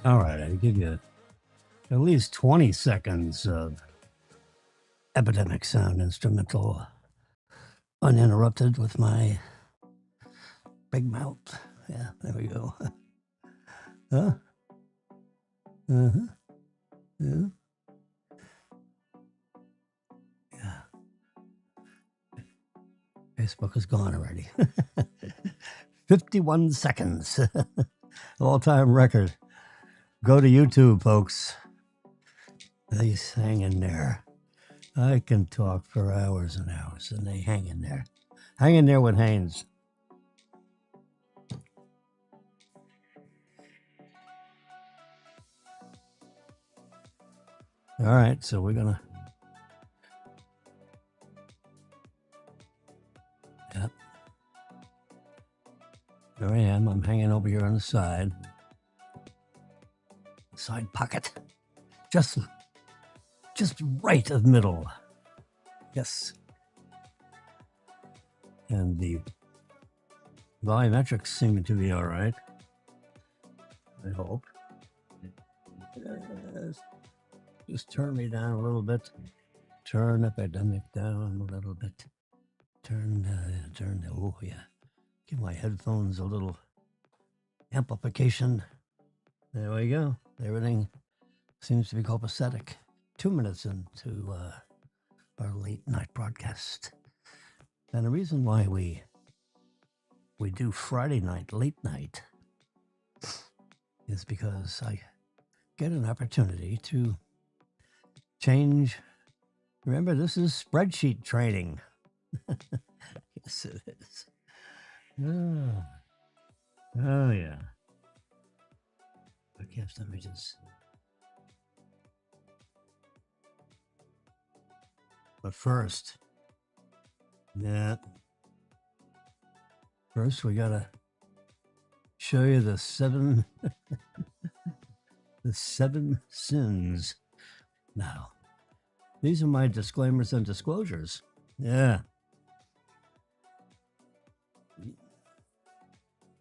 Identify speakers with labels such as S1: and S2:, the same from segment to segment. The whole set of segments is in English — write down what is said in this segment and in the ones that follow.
S1: All right, I give you at least 20 seconds of Epidemic Sound instrumental, uninterrupted with my big mouth. Yeah, there we go. Huh? Uh-huh. Yeah. Yeah. Facebook is gone already. 51 seconds. All-time record. Go to YouTube, folks. He's hanging there. I can talk for hours and hours, and they hang in there. Hang in there with Haynes. All right, so we're gonna. Yep. There I am. I'm hanging over here on the side pocket, just right of middle. Yes. And the volumetrics seem to be all right. I hope. Just turn me down a little bit. Turn Epidemic down a little bit. Turn. Oh yeah. Give my headphones a little amplification. There we go. Everything seems to be copacetic. 2 minutes into our late night broadcast. And the reason why we do Friday night, late night, is because I get an opportunity to change. Remember, this is spreadsheet training. Yes, it is. Oh yeah. Broadcast images. But first, first we gotta show you the seven the 7 sins. Now, these are my disclaimers and disclosures. Yeah.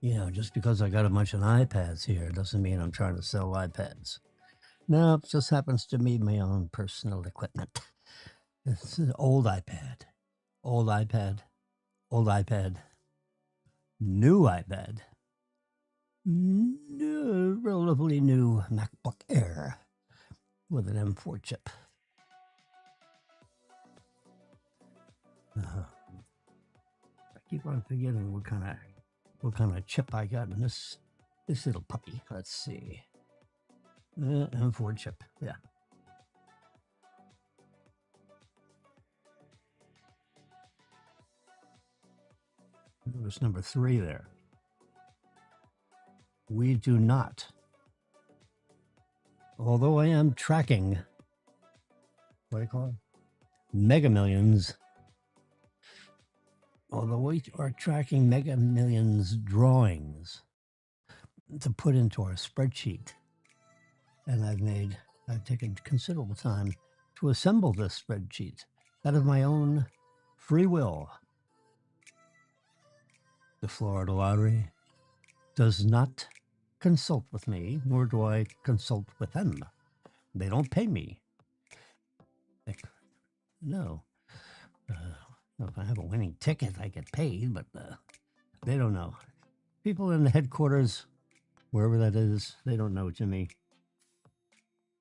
S1: You know, just because I got a bunch of iPads here doesn't mean I'm trying to sell iPads. No, it just happens to be my own personal equipment. It's an old iPad, old iPad, old iPad, new iPad, relatively new MacBook Air with an M4 chip. I keep on forgetting what kind of chip I got in this little puppy. Let's see. M4 chip, yeah. Notice number 3 there. We do not. Although I am tracking, what do you call it? Mega Millions. Although we are tracking Mega Millions drawings to put into our spreadsheet. And I've taken considerable time to assemble this spreadsheet out of my own free will. The Florida Lottery does not consult with me, nor do I consult with them. They don't pay me. No. If I have a winning ticket, I get paid, but they don't know. People in the headquarters, wherever that is, they don't know Jimmy.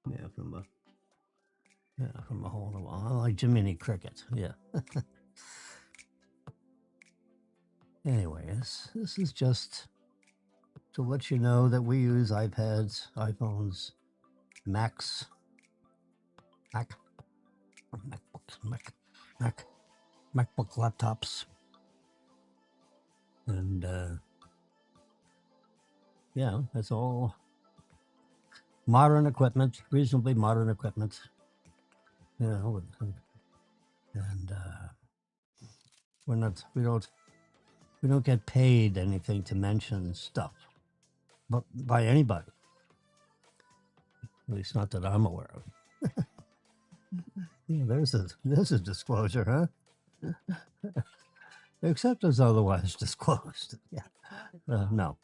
S1: Yeah, from a hole in the wall, like Jiminy Cricket. Yeah. Anyway, this is just to let you know that we use iPads, iPhones, Macs, MacBook laptops, and Yeah, that's all modern equipment, reasonably modern equipment. You know, and we're not, we don't get paid anything to mention stuff, but by anybody. At least not that I'm aware of. Yeah, there's a disclosure, huh? Except as otherwise disclosed. Yeah. No,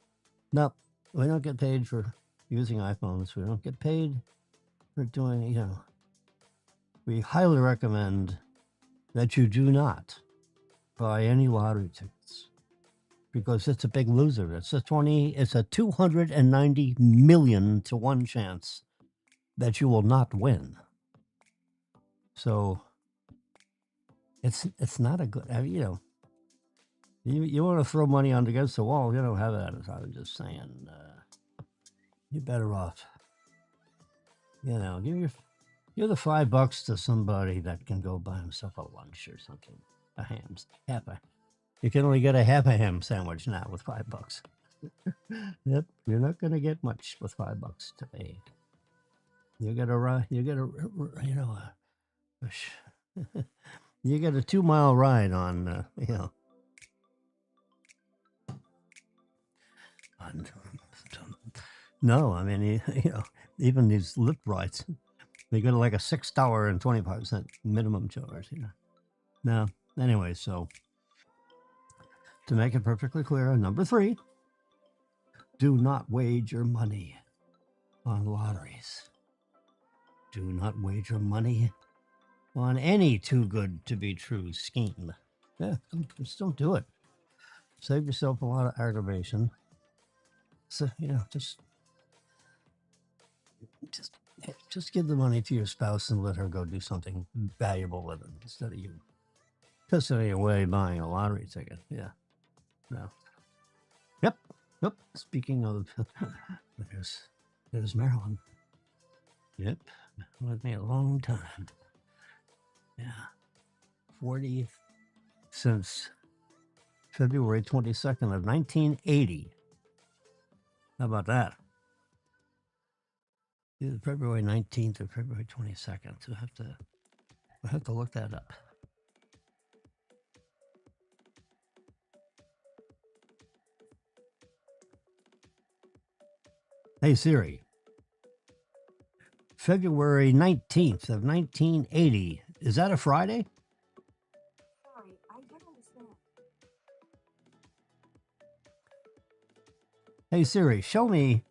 S1: no, we don't get paid for using iPhones. We don't get paid for doing, we highly recommend that you do not buy any lottery tickets because it's a big loser. It's a 290 million to 1 chance that you will not win. So it's not a good, you want to throw money on against the wall, you don't have that. As I was just saying, you're better off, give the $5 to somebody that can go buy himself a lunch or something. You can only get a half a ham sandwich now with $5. Yep, you're not going to get much with $5 today. You get a, you get a 2-mile ride on, on, no, I mean, even these lift rides, they go to like a $6.25 minimum charge. Now, anyway, so to make it perfectly clear, number 3, do not wager money on lotteries. Do not wager money on any too good to be true scheme. Yeah, just don't do it. Save yourself a lot of aggravation. So, just give the money to your spouse and let her go do something valuable with it instead of you pissing away buying a lottery ticket. Yeah. No. Yep. Speaking of, there's Marilyn. Yep. With me a long time. Yeah. 40 since February 22nd of 1980. How about that? Either February 19th or February 22nd. So we'll have to look that up. Hey Siri. February 19th of 1980. Is that a Friday? Sorry, I don't understand. Hey Siri, show me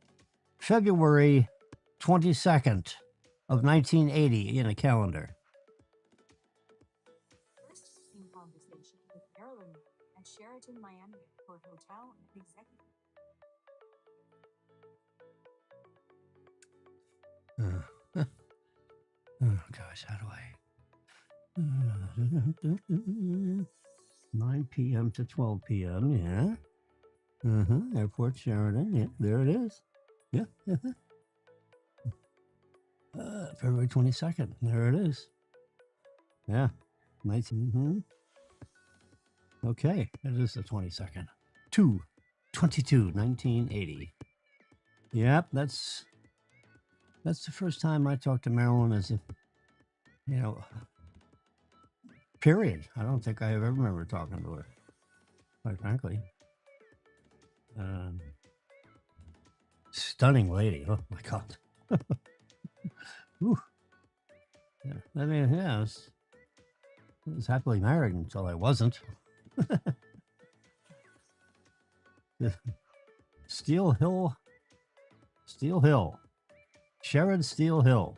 S1: February 22nd of 1980 in a calendar. First in conversation with Marilyn at Sheraton Miami Airport Hotel Executive. Oh gosh, how do I? 9 p.m. to 12 p.m. Yeah. Airport Sheraton. Yeah, there it is. Yeah. February 22nd. There it is. Yeah. 19. Okay, it is the 22nd. 2/22/1980. Yep, that's the first time I talked to Marilyn as if, period. I don't think I ever remember talking to her, quite frankly. Stunning lady. Oh my God. Yeah. I mean, yeah, I was happily married until I wasn't. Steel Hill. Sherrod Steel Hill.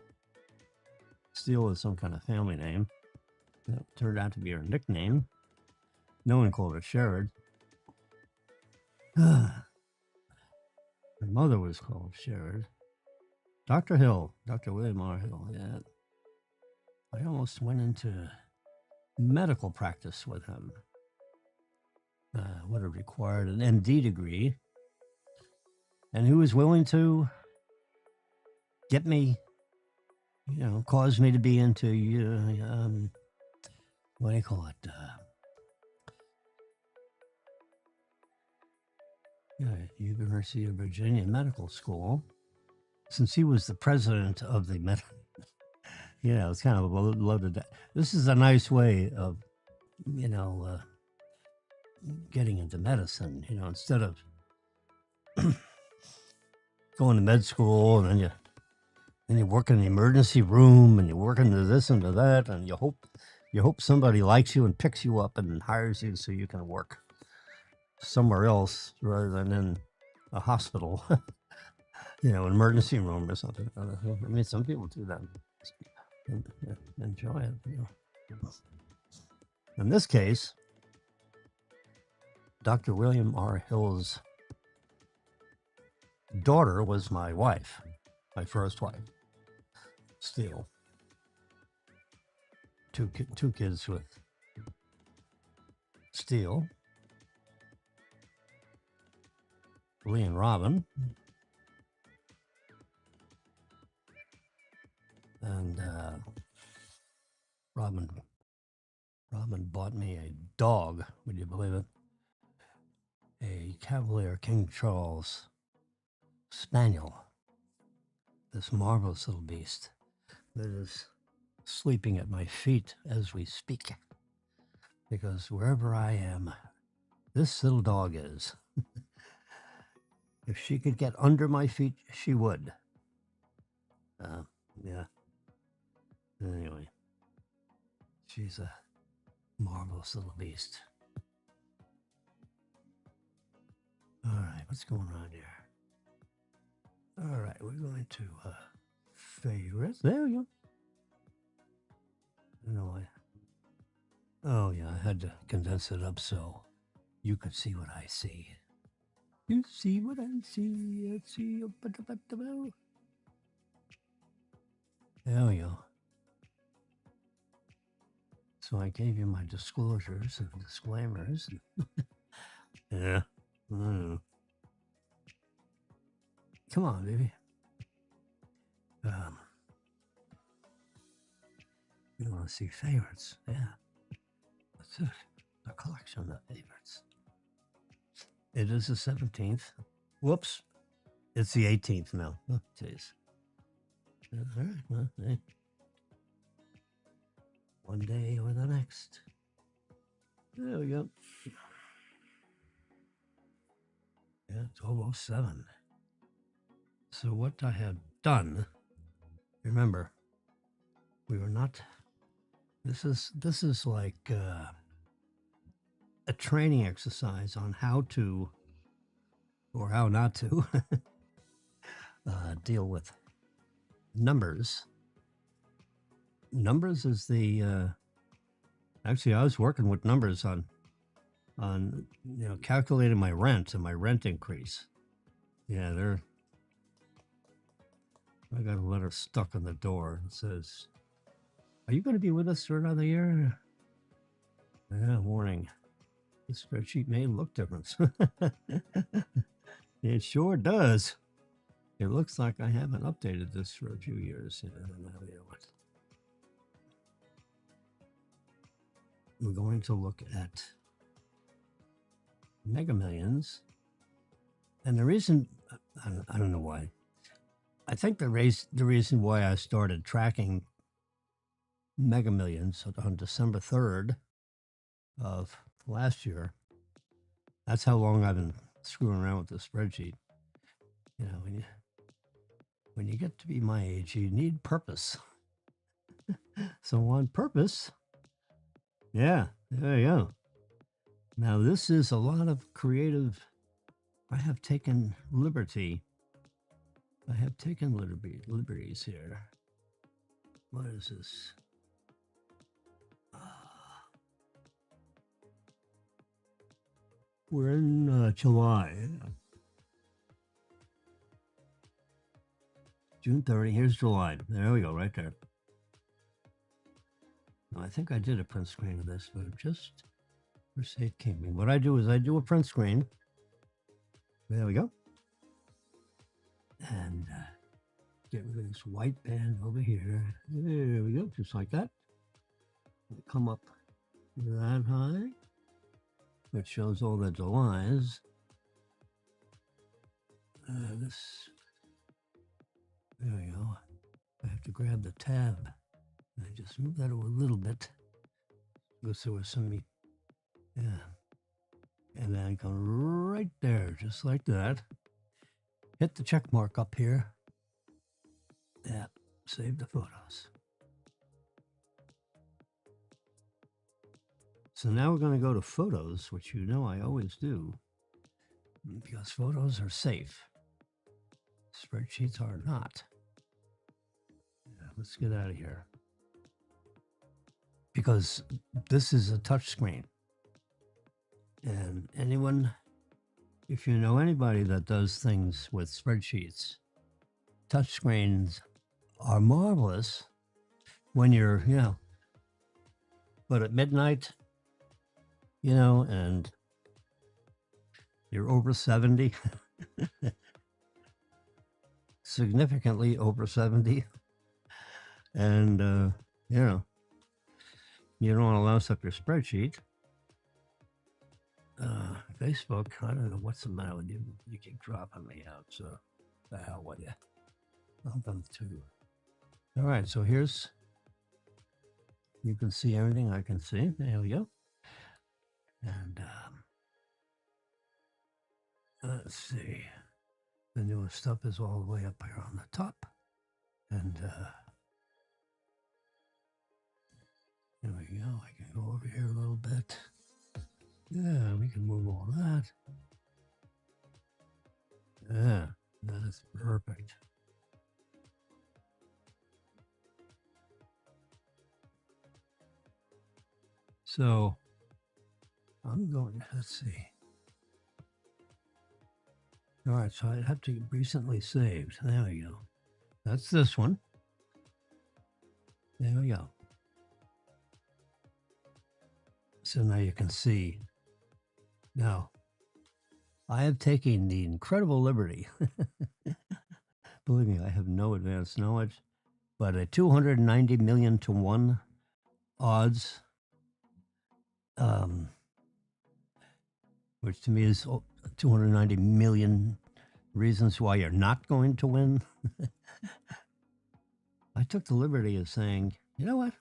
S1: Steel is some kind of family name. That turned out to be her nickname. No one called her Sherrod. Her mother was called Sherrod. Dr. Hill. Dr. William R. Hill. Yeah. I almost went into medical practice with him. Would have required an MD degree. And he was willing to get me, cause me to be into, what do you call it? yeah, University of Virginia Medical School. Since he was the president of the it's kind of loaded. This is a nice way of, you know, getting into medicine. Instead of going to med school and then you work in the emergency room and you work into this and to that, and you hope somebody likes you and picks you up and hires you so you can work somewhere else rather than in a hospital, emergency room or something. I mean, some people do that and enjoy it. In this case, Dr. William R. Hill's daughter was my wife, my first wife, Steele. Two kids with Steele, Lee and Robin. And Robin bought me a dog, would you believe it? A Cavalier King Charles Spaniel. This marvelous little beast that is sleeping at my feet as we speak. Because wherever I am, this little dog is. If she could get under my feet, she would. Yeah. Anyway, she's a marvelous little beast. All right, what's going on here? All right, we're going to favorites. There we go. Oh yeah, I had to condense it up so you could see what I see. You see what I see. I see. There we go. So I gave you my disclosures and disclaimers. Yeah. Come on, baby. You want to see favorites? Yeah. That's it. A collection of favorites. It is the 17th. Whoops. It's the 18th now. Oh, jeez. All right. Well, hey. One day or the next. There we go. Yeah, 12:07. So what I had done, remember, we were not. This is like a training exercise on how to or how not to deal with numbers. Numbers is the actually I was working with numbers on calculating my rent and my rent increase. Yeah, I got a letter stuck on the door. It says, "Are you going to be with us for another year?" Yeah, warning. The spreadsheet may look different. It sure does. It looks like I haven't updated this for a few years. We're going to look at Mega Millions. And the reason, I don't know why. I think the reason why I started tracking Mega Millions on December 3rd of last year, that's how long I've been screwing around with the spreadsheet. When you get to be my age, you need purpose. So on purpose, yeah, there you go. Now this is a lot of creative. I have taken liberties here. What is this? We're in July. June 30. Here's July. There we go, right there. Now, I think I did a print screen of this, but just for safekeeping, what I do is I do a print screen. There we go. And get rid of this white band over here. There we go, just like that. Come up that high, which shows all the Julys. This, there we go. I have to grab the tab. And I just move that a little bit. Because there was some, yeah. And then come right there, just like that. Hit the check mark up here. Yeah, save the photos. So now we're going to go to photos, which you know I always do, because photos are safe. Spreadsheets are not. Yeah, let's get out of here. Because this is a touch screen. And anyone, if you know anybody that does things with spreadsheets, touch screens are marvelous when you're, but at midnight, and you're over 70, significantly over 70, and, you don't want to louse up your spreadsheet. Facebook, I don't know what's the matter with you. You keep dropping me out, so the hell with you. Welcome to. All right, so here's, you can see everything I can see. There we go. And let's see. The newest stuff is all the way up here on the top. And there we go. I can go over here a little bit. Yeah, we can move all that. Yeah, that is perfect. So I'm going, let's see. All right, so I have to be recently saved. There we go. That's this one. There we go. So now you can see. Now, I have taken the incredible liberty. Believe me, I have no advanced knowledge, but a 290 million to 1 odds, which to me is 290 million reasons why you're not going to win. I took the liberty of saying, you know what?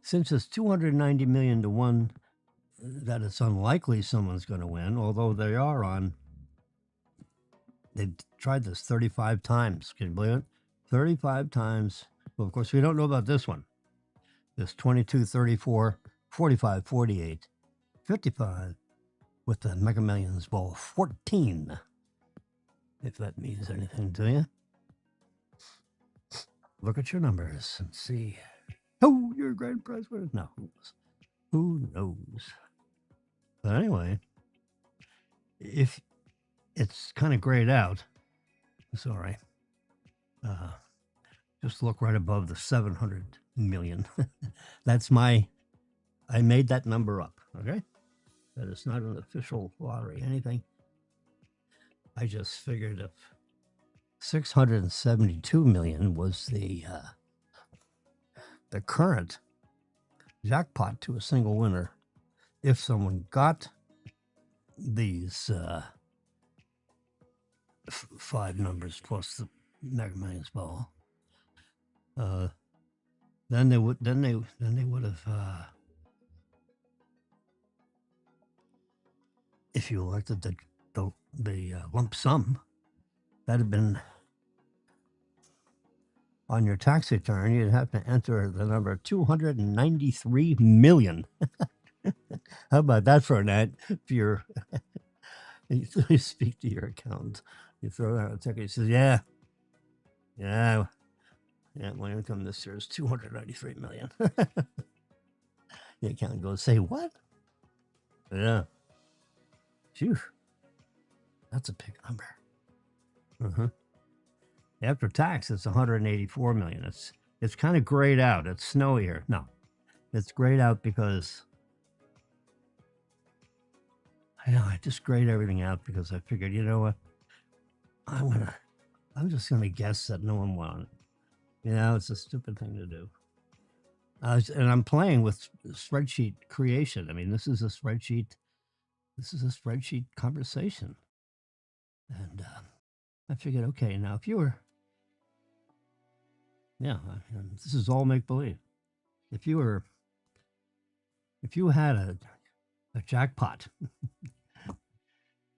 S1: Since it's 290 million to 1, that it's unlikely someone's going to win, although they've tried this 35 times. Can you believe it? 35 times. Well, of course, we don't know about this one. This 22, 34, 45, 48, 55 with the Mega Millions Ball 14, if that means anything to you. Look at your numbers and see who your grand prize winner. No, who knows? But anyway, if it's kind of grayed out, sorry, just look right above the 700 million. That's I made that number up, okay? That is not an official lottery, anything. I just figured if 672 million was the current jackpot to a single winner, if someone got these 5 numbers plus the Mega Millions Ball, then they would have, if you elected the lump sum, that'd have been on your tax return. You'd have to enter the number 293 million. How about that for an ad? If you speak to your accountant, you throw out a check, he says, yeah, my income this year is 293 million. The accountant goes, say what? Yeah. Phew. That's a big number. After tax, it's 184 million. It's kind of grayed out. It's snowy here. No, it's grayed out because I just grayed everything out because I figured, you know what? I'm just gonna guess that no one won. It's a stupid thing to do. And I'm playing with spreadsheet creation. I mean, this is a spreadsheet This is a spreadsheet conversation. And I figured, okay, now if you were, this is all make believe. If you had a jackpot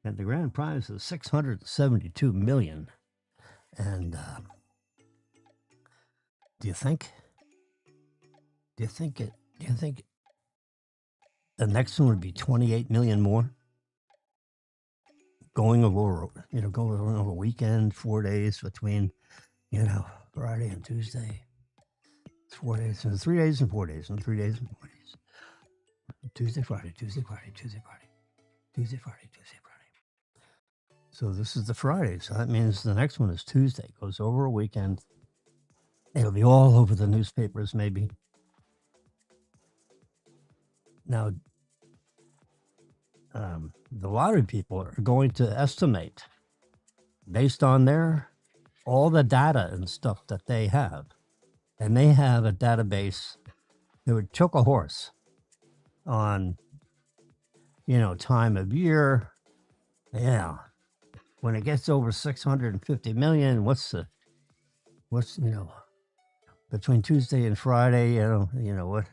S1: and the grand prize is 672 million, and do you think the next one would be 28 million more? Going over a weekend, 4 days between, Friday and Tuesday. It's 4 days, and 3 days and 4 days, and 3 days and 4 days. Tuesday, Friday, Tuesday, Friday, Tuesday, Friday, Tuesday, Friday, Tuesday, Friday. So this is the Friday. So that means the next one is Tuesday. Goes over a weekend. It'll be all over the newspapers, maybe. Now, the lottery people are going to estimate based on all the data and stuff that they have. And they have a database that would choke a horse on, time of year. Yeah. When it gets over 650 million, what's between Tuesday and Friday, what,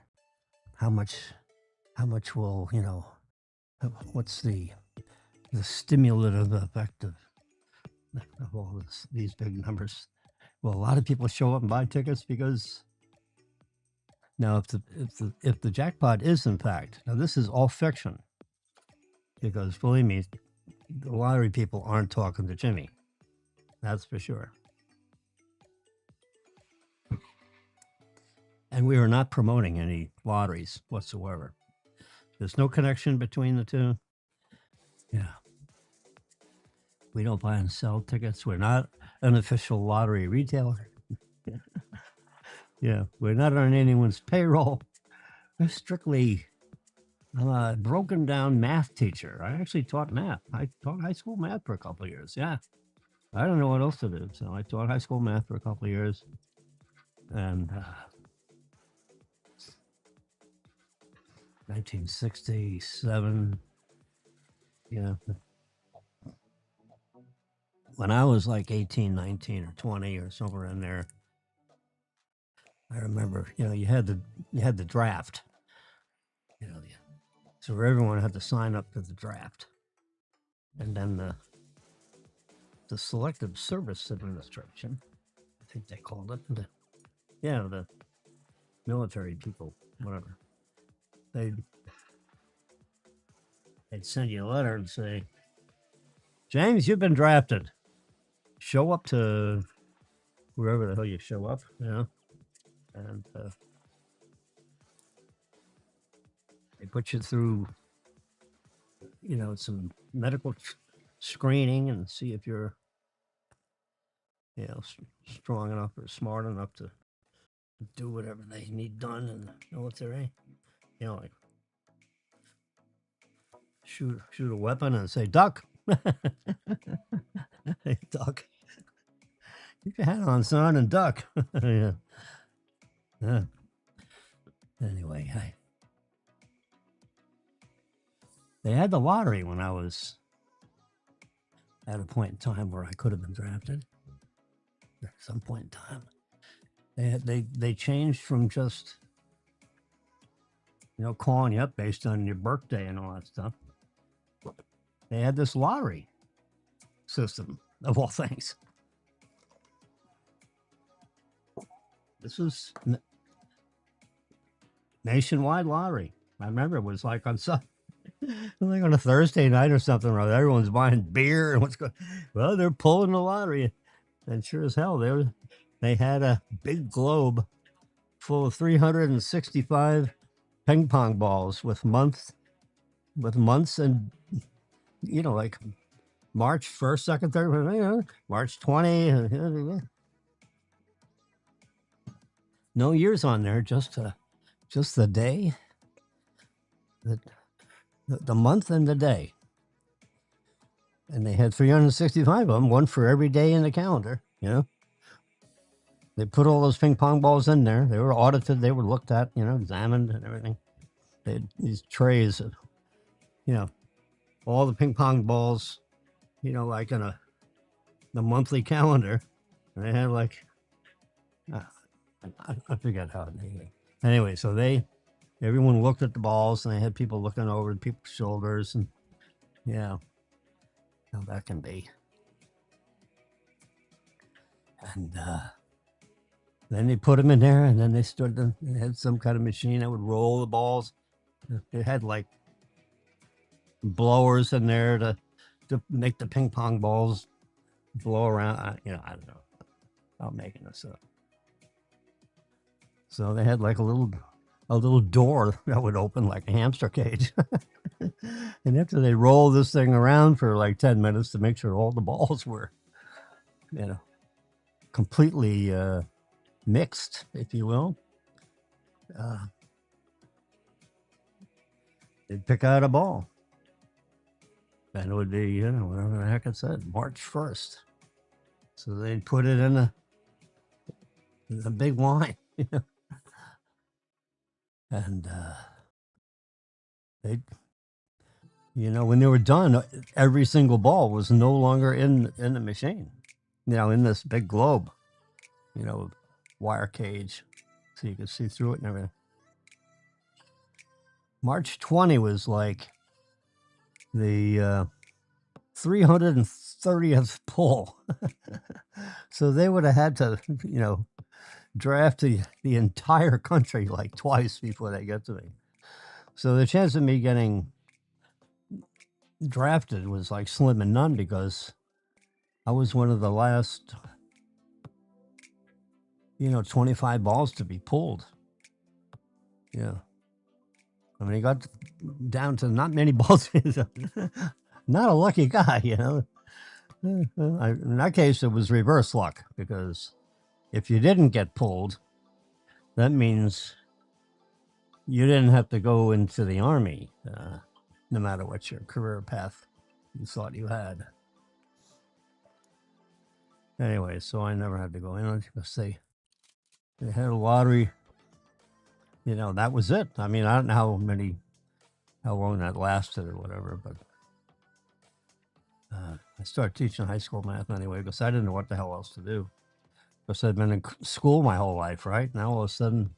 S1: how much will, what's the stimulative effect of all these big numbers? Well, a lot of people show up and buy tickets because now if the jackpot is in fact, now this is all fiction, because believe me, the lottery people aren't talking to Jimmy. That's for sure. And we are not promoting any lotteries whatsoever. There's no connection between the two. Yeah. We don't buy and sell tickets. We're not an official lottery retailer. Yeah. We're not on anyone's payroll. We're strictly a broken down math teacher. I actually taught math. I taught high school math for a couple of years. Yeah. I don't know what else to do. So I taught high school math for a couple of years. And 1967. Yeah. When I was like 18, 19, or 20 or somewhere in there, I remember, you had the draft, so everyone had to sign up to the draft. And then the Selective Service Administration, I think they called it, the military people, whatever, they'd send you a letter and say, James, you've been drafted. Show up to wherever the hell you show up, and they put you through, some medical screening and see if you're, strong enough or smart enough to do whatever they need done in the military. Like shoot a weapon and say, duck. Hey, duck. Keep your hat on, son, and duck. Yeah. Anyway, they had the lottery when I was at a point in time where I could have been drafted. At some point in time, they changed from just calling you up based on your birthday and all that stuff. They had this lottery system, of all things. This was nationwide lottery. I remember it was like on on a Thursday night or something, or everyone's buying beer and well, they're pulling the lottery, and sure as hell they had a big globe full of 365 ping pong balls with months and like March 1st, 2nd, 3rd, March 20. No years on there, just the day, the month and the day. And they had 365 of them, one for every day in the calendar, They put all those ping pong balls in there. They were audited, they were looked at, examined and everything. They had these trays of, all the ping pong balls, like in the monthly calendar. And they had like, uh, I forget how they. Anyway, so everyone looked at the balls, and they had people looking over people's shoulders, and yeah, how that can be. And then they put them in there, and then they had some kind of machine that would roll the balls. It had like blowers in there to make the ping pong balls blow around. I don't know. I'm making this up. So they had like a little door that would open like a hamster cage. And after they rolled this thing around for like 10 minutes to make sure all the balls were, completely mixed, if you will, they'd pick out a ball. And it would be, whatever the heck it said, March 1st. So they'd put it in a big line, and they, when they were done, every single ball was no longer in the machine, in this big globe, wire cage, so you could see through it and everything. March 20 was like the 330th pull. So they would have had to, draft the entire country like twice before they get to me. So the chance of me getting drafted was like slim and none, because I was one of the last, 25 balls to be pulled. Yeah. I mean, he got down to not many balls. Not a lucky guy, In that case, it was reverse luck, because if you didn't get pulled, that means you didn't have to go into the Army, no matter what your career path you thought you had. Anyway, so I never had to go in. They had a lottery. That was it. I mean, I don't know how long that lasted or whatever, but I started teaching high school math anyway, because I didn't know what the hell else to do. Because I'd been in school my whole life, right? Now all of a sudden,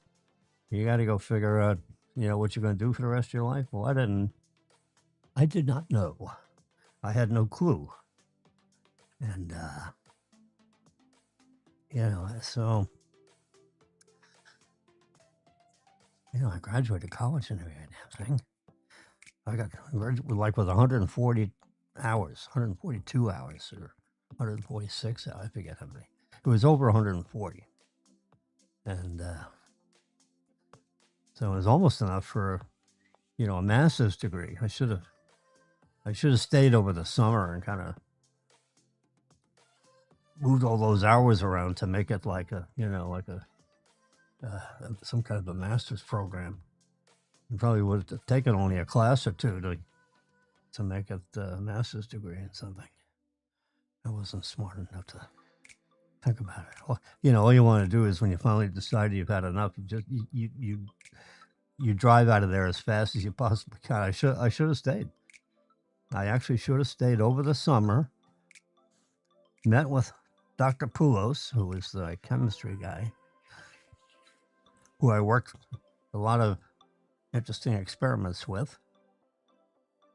S1: you got to go figure out, what you're going to do for the rest of your life. Well, I did not know. I had no clue. And, so, I graduated college and everything. I got like with 140 hours, 142 hours, or 146 hours. I forget how many. It was over 140. And so it was almost enough for, a master's degree. I should have stayed over the summer and kind of moved all those hours around to make it like some kind of a master's program. It probably would have taken only a class or two to make it a master's degree in something. I wasn't smart enough to think about it. Well, all you want to do is, when you finally decide you've had enough, you drive out of there as fast as you possibly can. I should have stayed. I actually should have stayed over the summer. Met with Dr. Poulos, who was the chemistry guy, who I worked a lot of interesting experiments with.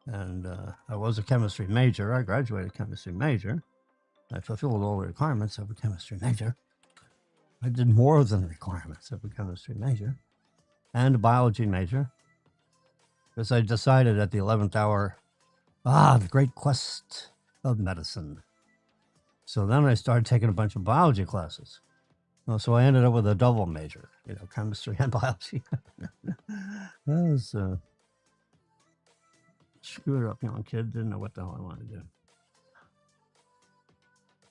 S1: And I was a chemistry major. I graduated chemistry major. I fulfilled all the requirements of a chemistry major. I did more than the requirements of a chemistry major and a biology major, because I decided at the 11th hour, the great quest of medicine. So then I started taking a bunch of biology classes. Well, so I ended up with a double major, chemistry and biology. That was screwed up young kid. Didn't know what the hell I wanted to do.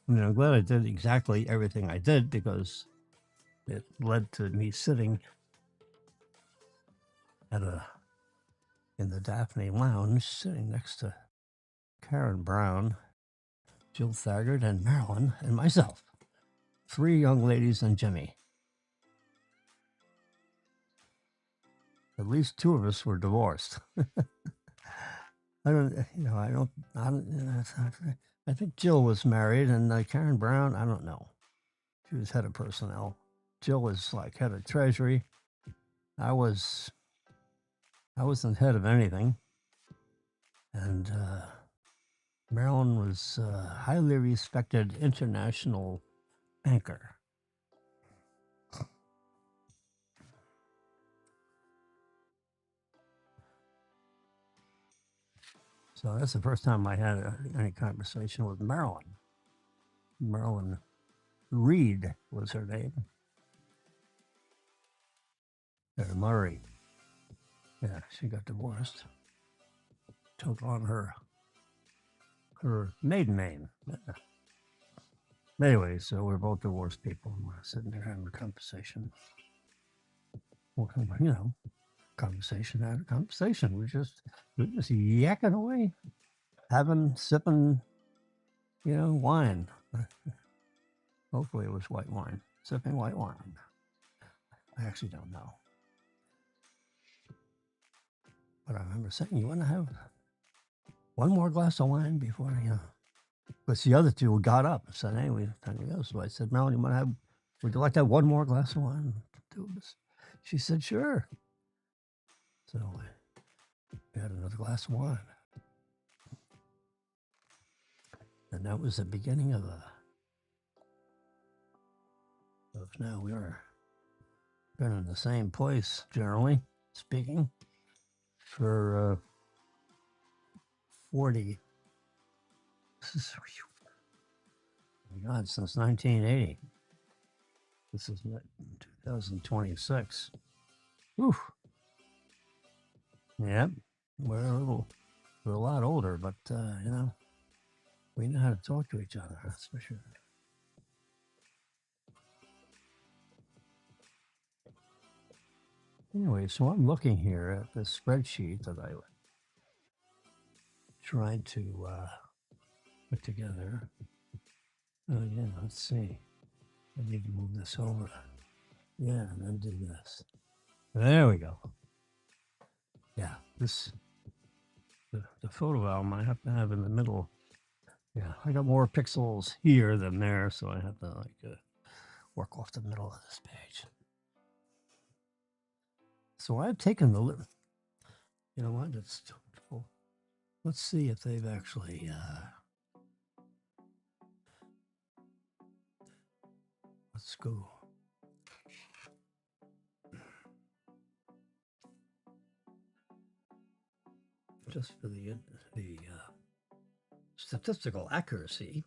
S1: I mean, I'm glad I did exactly everything I did, because it led to me sitting in the Daphne Lounge, sitting next to Karen Brown, Jill Thagard, and Marilyn, and myself. 3 young ladies and Jimmy. At least 2 of us were divorced. I don't, you know, I don't, you know, I think Jill was married, and Karen Brown, I don't know. She was head of personnel. Jill was like head of treasury. I was, I wasn't head of anything, and Marilyn was a highly respected international anchor. So that's the first time I had any conversation with Marilyn. Marilyn Reed was her name. Murray. Yeah, she got divorced. Took on her maiden name. Anyway, so we're both divorced people, and we're sitting there having a conversation. Well, you know, conversation out of conversation. We're just yakking away, sipping, you know, wine. Hopefully it was white wine. Sipping white wine. I actually don't know. But I remember saying, you want to have one more glass of wine before, you know. But the other two got up and said, hey, we have time to go. So I said, Melanie, would you like to have one more glass of wine? She said, sure. So we had another glass of wine. And that was the beginning of now we are been in the same place, generally speaking, for 40, oh my God, since 1980. This is 2026. Whew. Yep, we're a lot older, but you know, we know how to talk to each other, that's for sure. Anyway, so I'm looking here at this spreadsheet that I tried to put together. Oh yeah, let's see. I need to move this over. Yeah, and then do this. There we go. Yeah, the photo album I have to have in the middle. Yeah, I got more pixels here than there, so I have to like work off the middle of this page. So I've taken you know what? Let's see if they've actually. Let's go. Just for the statistical accuracy.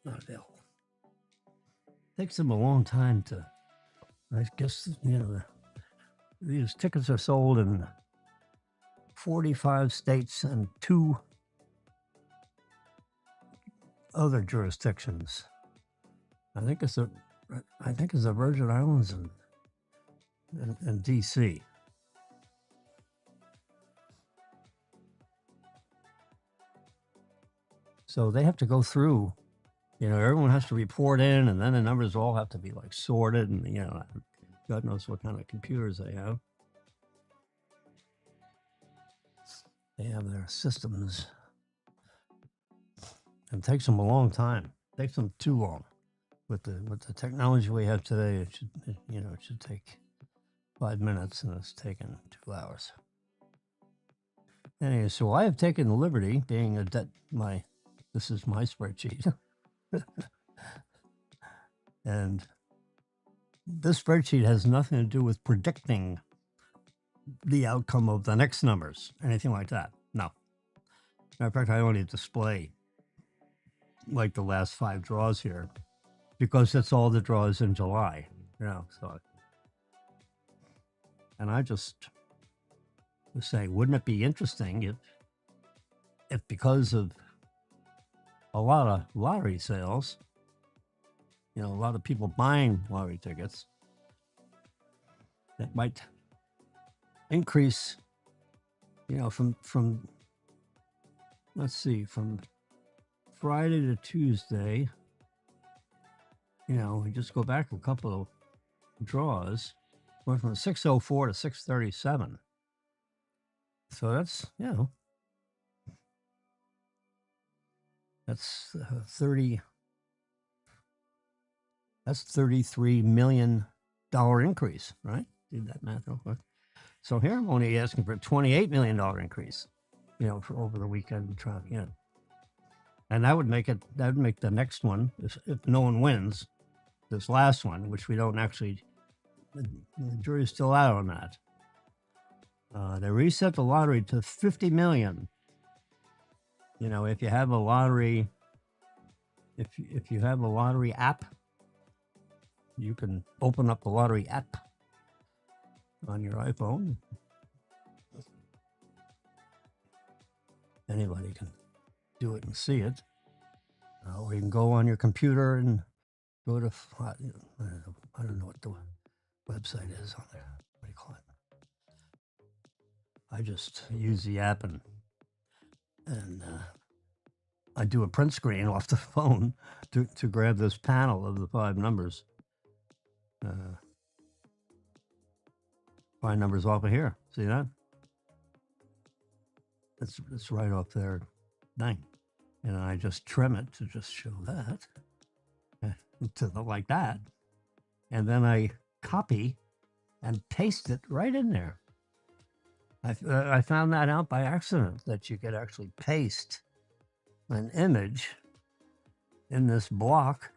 S1: Not available. Takes them a long time to. I guess you know these tickets are sold in 45 states and 2 other jurisdictions. I think it's the Virgin Islands and DC. So they have to go through, you know, everyone has to report in, and then the numbers all have to be like sorted, and you know, God knows what kind of computers they have. They have their systems. It takes them a long time. It takes them too long. With the technology we have today, it should take 5 minutes, and it's taken 2 hours. Anyway, so I have taken the liberty, being this is my spreadsheet, and this spreadsheet has nothing to do with predicting the outcome of the next numbers, anything like that. No. Matter of fact, I only display like the last 5 draws here because that's all the draws in July, you know. So, and I just was saying, wouldn't it be interesting if because of a lot of lottery sales, you know, a lot of people buying lottery tickets, that might increase, you know, from let's see, from Friday to Tuesday, we just go back a couple of draws, went from 604 to 637. So that's 30. That's $33 million increase, right? Did that math real quick. So here I'm only asking for a $28 million increase, for over the weekend. And that would make the next one, if no one wins, this last one, which we don't actually, the jury's still out on that. They reset the lottery to 50 million. If you have a lottery, if you have a lottery app, you can open up the lottery app on your iPhone. Anybody can do it and see it. Or you can go on your computer and go to, I don't know what the website is on there. What do you call it? I just use the app and I do a print screen off the phone to grab this panel of the 5 numbers. 5 numbers off of here. See that? It's right off there. Dang. And I just trim it to just show that. Like that. And then I copy and paste it right in there. I found that out by accident, that you could actually paste an image in this block,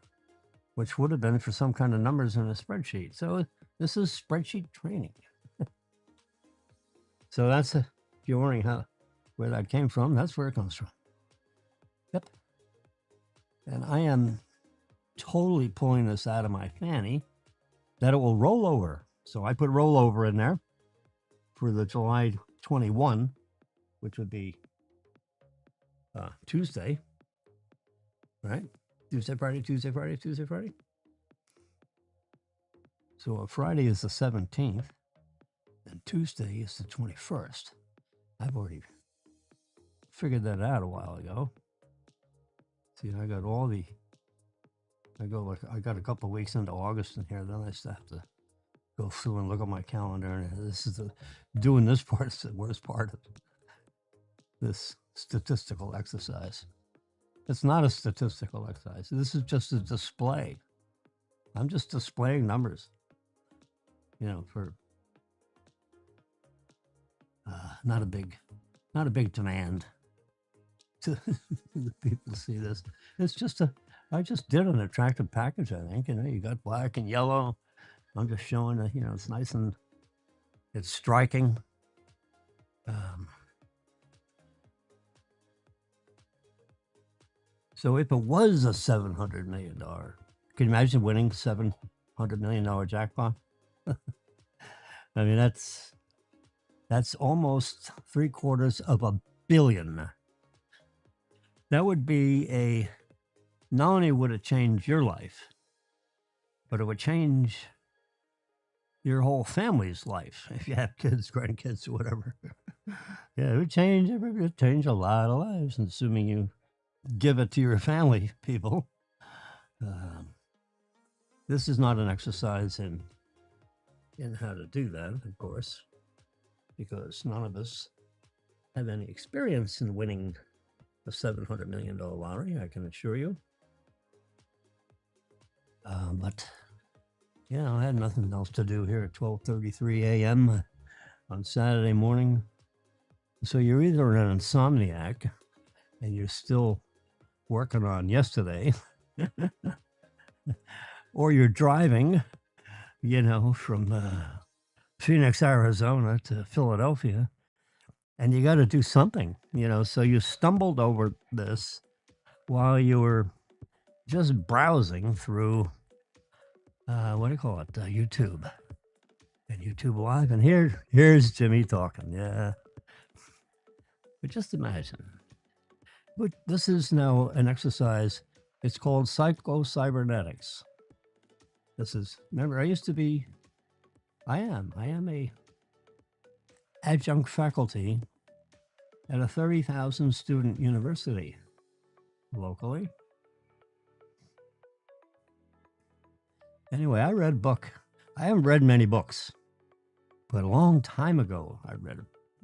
S1: which would have been for some kind of numbers in a spreadsheet. So this is spreadsheet training. So that's, if you're wondering where that came from, that's where it comes from. Yep. And I am totally pulling this out of my fanny that it will roll over. So I put rollover in there for the July 21, which would be Tuesday, right? Tuesday, Friday, Tuesday, Friday, Tuesday, Friday. So Friday is the 17th, and Tuesday is the 21st. I've already figured that out a while ago. See, I got I got a couple of weeks into August in here, then I still have to go through and look at my calendar, and doing this part is the worst part of this statistical exercise. It's not a statistical exercise. This is just a display. I'm just displaying numbers, for not a big demand to the people to see this. It's just I just did an attractive package, I think. You got black and yellow. I'm just showing that, it's nice and it's striking. So if it was a $700 million, can you imagine winning $700 million jackpot? I mean, that's almost $750 million. That would be not only would it change your life, but it would change your whole family's life if you have kids, grandkids, or whatever. Yeah, it would change a lot of lives, assuming you give it to your family people. This is not an exercise in how to do that, of course, because none of us have any experience in winning a $700 million lottery, I can assure you. But yeah, I had nothing else to do here at 12:33 a.m. on Saturday morning. So you're either an insomniac and you're still working on yesterday, or you're driving, from Phoenix, Arizona to Philadelphia, and you got to do something, so you stumbled over this while you were just browsing through, YouTube and YouTube Live. And here's Jimmy talking. Yeah. But just imagine. But this is now an exercise. It's called psycho-cybernetics. Remember, I am a adjunct faculty at a 30,000 student university. locally. Anyway, I read a book. I haven't read many books, but a long time ago I read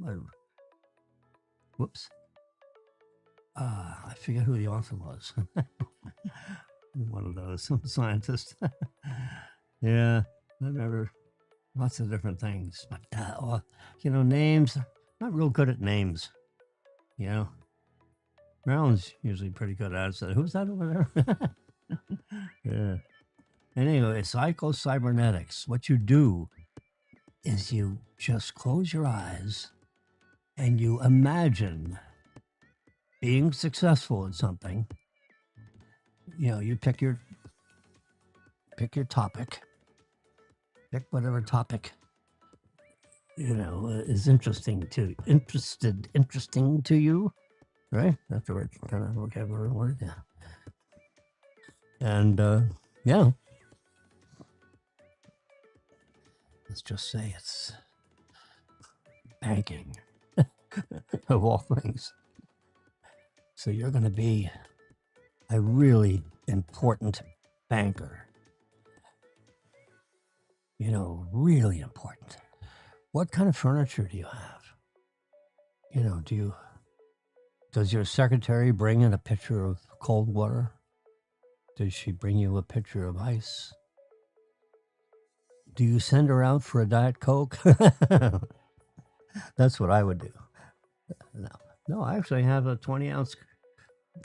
S1: a whoops. I forget who the author was. One of those, some scientist. Yeah, I remember lots of different things, but names. Not real good at names. You know, Marilyn's usually pretty good at it. So who's that over there? Yeah. Anyway, psycho-cybernetics. What you do is you just close your eyes and you imagine being successful at something. You pick your topic, pick whatever topic is interesting to you, right? That's the right kind of vocabulary word, yeah. And yeah, let's just say it's banking of all things. So you're going to be a really important banker. Really important. What kind of furniture do you have? Does your secretary bring in a pitcher of cold water? Does she bring you a pitcher of ice? Do you send her out for a Diet Coke? That's what I would do. No, I actually have a 20-ounce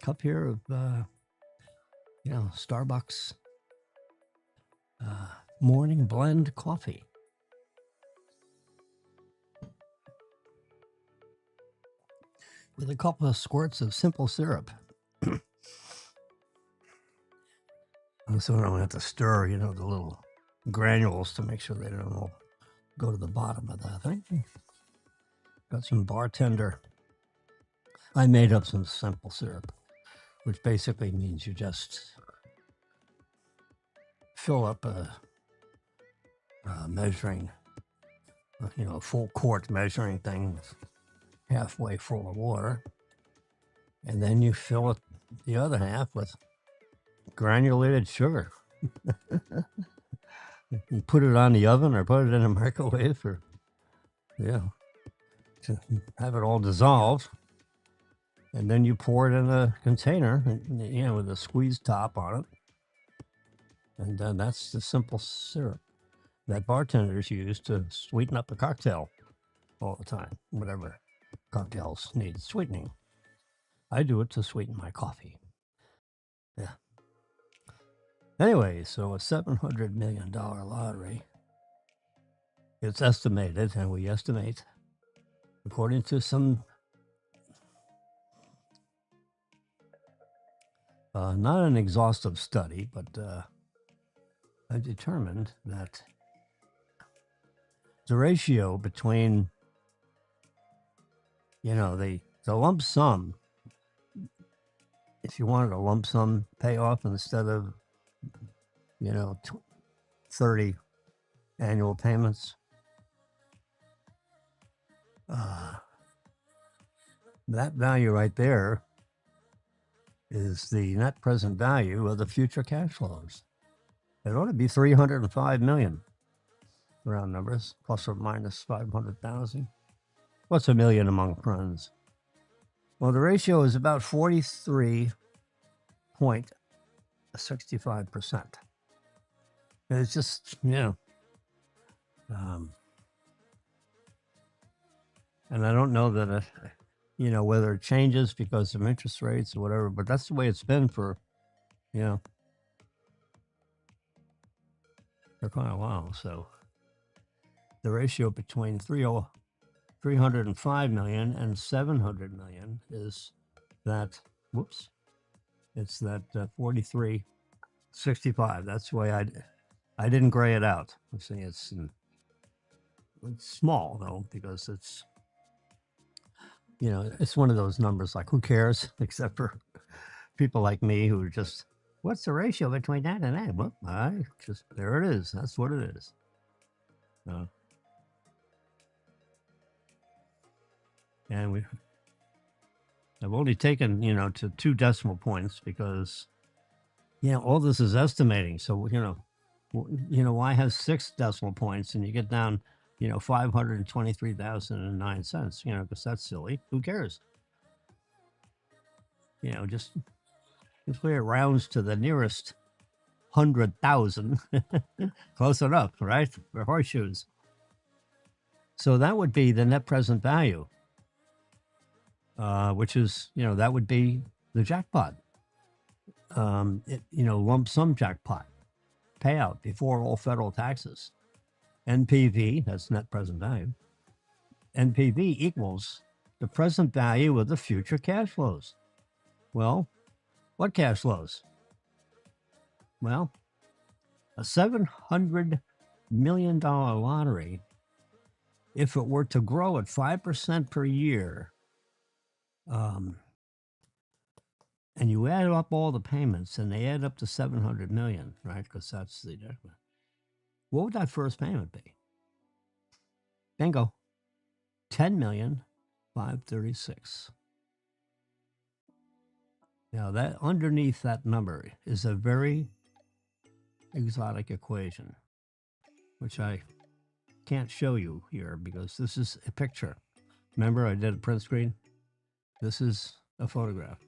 S1: cup here of, Starbucks morning blend coffee. With a couple of squirts of simple syrup. So I don't have to stir, the little granules to make sure they don't all go to the bottom of that thing. Got some bartender. I made up some simple syrup, which basically means you just fill up a measuring, a full quart measuring thing halfway full of water. And then you fill it the other half with granulated sugar. You put it on the oven or put it in a microwave to have it all dissolved. And then you pour it in a container, with a squeezed top on it. And then that's the simple syrup that bartenders use to sweeten up a cocktail all the time, whatever cocktails need sweetening. I do it to sweeten my coffee. Yeah. Anyway, so a $700 million lottery, it's estimated, and we estimate, according to some, not an exhaustive study, but I determined that the ratio between, the lump sum, if you wanted a lump sum payoff instead of, 30 annual payments, that value right there is the net present value of the future cash flows. It ought to be 305 million, round numbers, plus or minus 500,000. What's a million among friends? Well, the ratio is about 43.65%. It's just, and I don't know that whether it changes because of interest rates or whatever, but that's the way it's been for quite a while. So the ratio between 305 million and 700 million is that, it's that 43.65. That's the way I didn't gray it out. I'm saying it's small, though, because it's, it's one of those numbers like, who cares? Except for people like me who are just, what's the ratio between that and that? Well, there it is. That's what it is. And I've only taken, to 2 decimal points because, all this is estimating. So, why has 6 decimal points and you get down, 523,009 cents, because that's silly. Who cares? Just where it rounds to the nearest 100,000. Close enough, right? For horseshoes. So that would be the net present value, which is, that would be the jackpot. Lump sum jackpot payout before all federal taxes. NPV, that's net present value. NPV equals the present value of the future cash flows. Well, what cash flows? Well, a $700 million lottery, if it were to grow at 5% per year, and you add up all the payments and they add up to 700 million, right? Because that's the, what would that first payment be? Bingo. 10,536,000. Now that underneath that number is a very exotic equation, which I can't show you here because this is a picture. Remember I did a print screen? This is a photograph.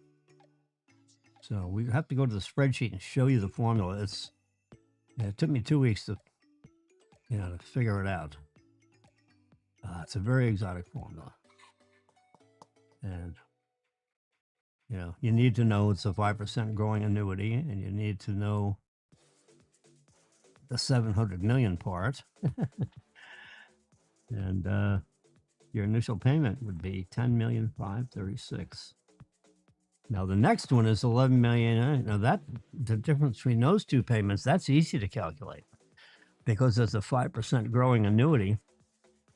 S1: So we have to go to the spreadsheet and show you the formula. It took me 2 weeks to figure it out. It's a very exotic formula. And, you need to know it's a 5% growing annuity, and you need to know the 700 million part. And your initial payment would be 10,536,000. Now the next one is 11 million. Now the difference between those two payments, that's easy to calculate because it's a 5% growing annuity.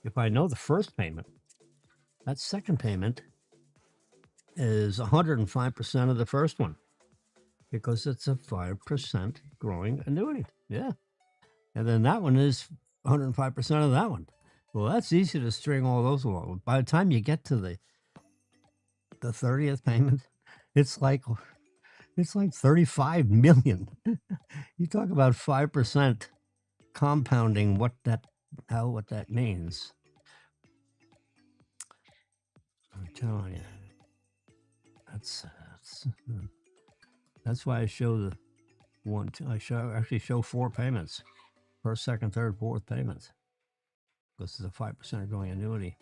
S1: If I know the first payment, that second payment is 105% of the first one because it's a 5% growing annuity. Yeah. And then that one is 105% of that one. Well, that's easy to string all those along. By the time you get to the 30th payment, it's like 35 million. You talk about 5% compounding, what that means. I'm telling you. That's why I show the one. I actually show 4 payments: first, second, third, fourth payments, because it's a 5% growing annuity,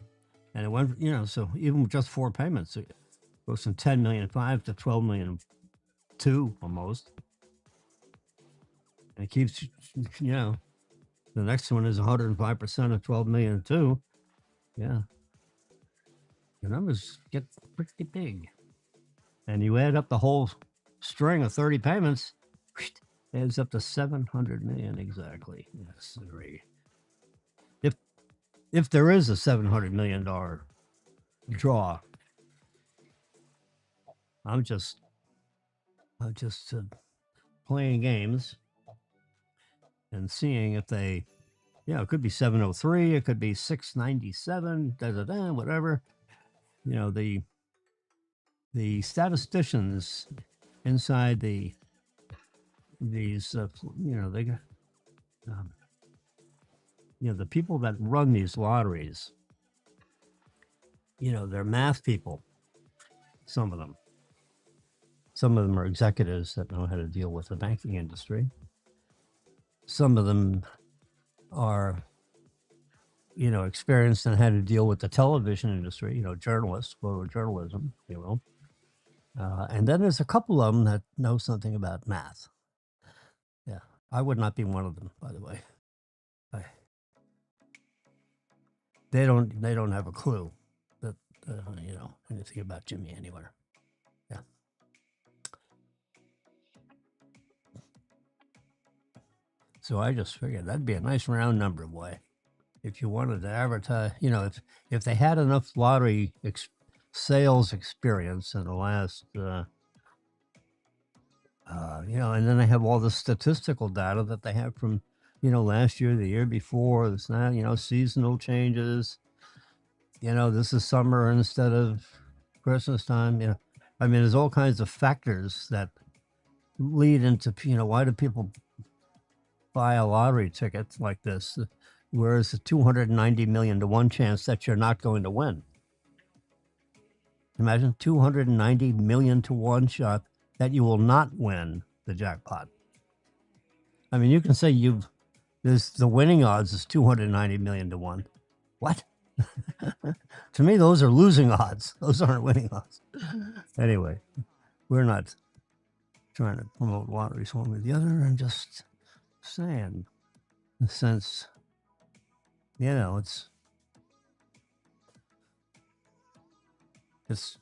S1: and it went. So even with just 4 payments, it goes from 10,000,005 to 12,000,002 almost, and it keeps. The next one is 105% of 12,000,002. Yeah, the numbers get pretty big. And you add up the whole string of 30 payments, adds up to 700 million exactly. Yes, if there is a $700 million draw, I'm just playing games and seeing if they, it could be 703, it could be 697, whatever. The statisticians inside these, they got, the people that run these lotteries, they're math people. Some of them are executives that know how to deal with the banking industry. Some of them are, experienced in how to deal with the television industry, journalists, photojournalism, and then there's a couple of them that know something about math. Yeah, I would not be one of them, by the way. They don't have a clue that anything about Jimmy anywhere. Yeah. So I just figured that'd be a nice round number, boy. If you wanted to advertise, if they had enough lottery sales experience in the last, and then they have all the statistical data that they have from, last year, the year before, this, seasonal changes. This is summer instead of Christmas time. I mean, there's all kinds of factors that lead into, why do people buy a lottery ticket like this? Whereas the 290 million to 1 chance that you're not going to win. Imagine 290 million to 1 shot that you will not win the jackpot. I mean, you can say the winning odds is 290 million to 1. What? To me, those are losing odds. Those aren't winning odds. Anyway, we're not trying to promote lotteries one or the other. I'm just saying, in a sense, it's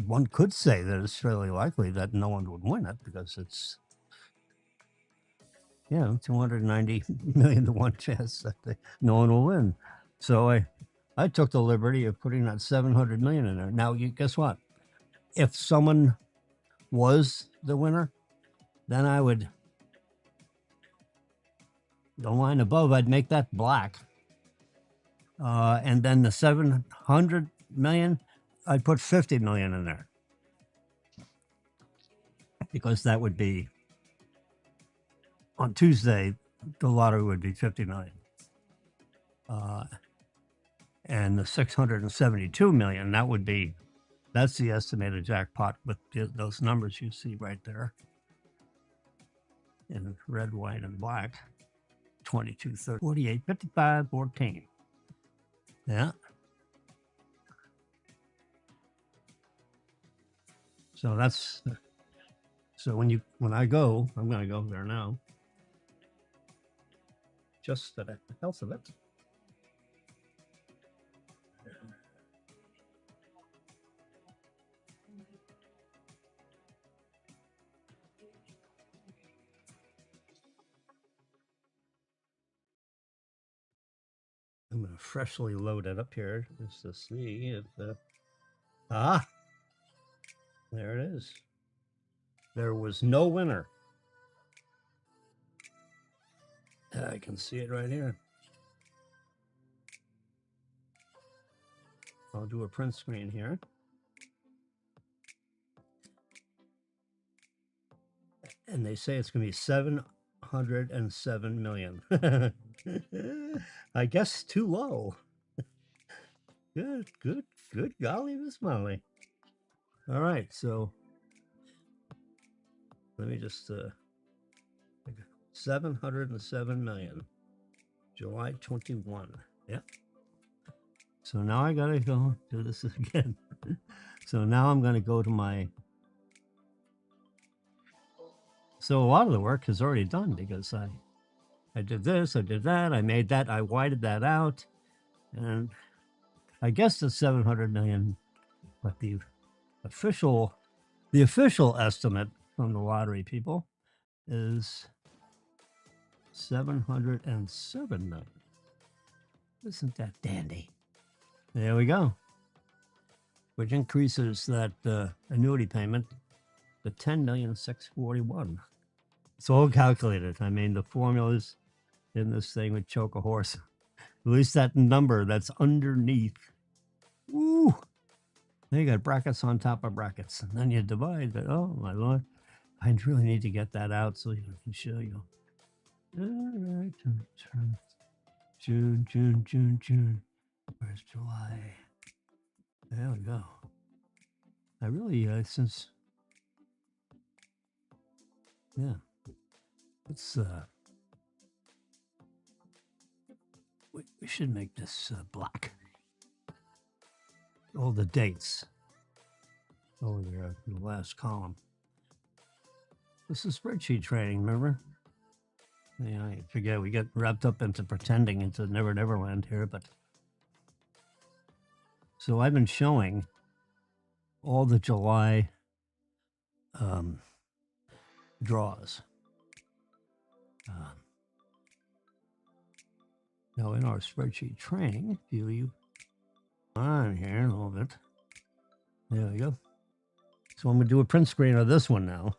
S1: one could say that it's fairly likely that no one would win it because it's 290 million to 1 chance that no one will win. So I took the liberty of putting that 700 million in there. Now, guess what? If someone was the winner, then I would, the line above, I'd make that black. And then the 700 million, I'd put 50 million in there. Because that would be, on Tuesday, the lottery would be 50 million. And the 672 million, that's the estimated jackpot with those numbers you see right there in red, white, and black. 22, 30, 48, 55, 14. Yeah. So that's, so when I go, I'm going to go there now. Just for the health of it. I'm going to freshly load it up here just to see if there it is. There was no winner. I can see it right here. I'll do a print screen here. And they say it's going to be 707 million. I guess too low. Good golly, Miss Molly. All right, so let me just 707 million, July 21. Yep. So now I gotta go do this again. So now I'm gonna go to my. So a lot of the work is already done because I did this, I did that, I made that, I whited that out, and I guess it's 700 million, but the official estimate from the lottery people is 707 million. Isn't that dandy? There we go. Which increases that annuity payment to 10,641,000. It's all calculated. I mean, the formulas in this thing would choke a horse. At least that number that's underneath. Ooh. Then you got brackets on top of brackets. And then you divide. But, oh, my Lord. I really need to get that out so I can show you. All right. June. Where's July? There we go. I really, let's, we should make this black. All the dates over there in the last column. This is spreadsheet training, remember? Yeah, I forget, we get wrapped up into pretending into Never Never Land here, but. So I've been showing all the July draws. Now in our spreadsheet training, you on here a little bit. There we go. So I'm going to do a print screen of this one now.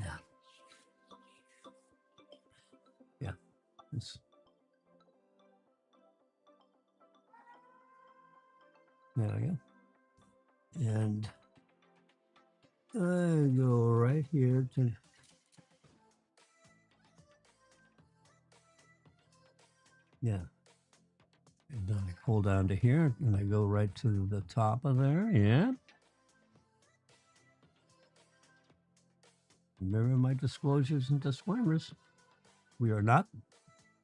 S1: Yeah. There we go. And I go right here to, yeah. And then I pull down to here and I go right to the top of there. Yeah. Remember my disclosures and disclaimers. We are not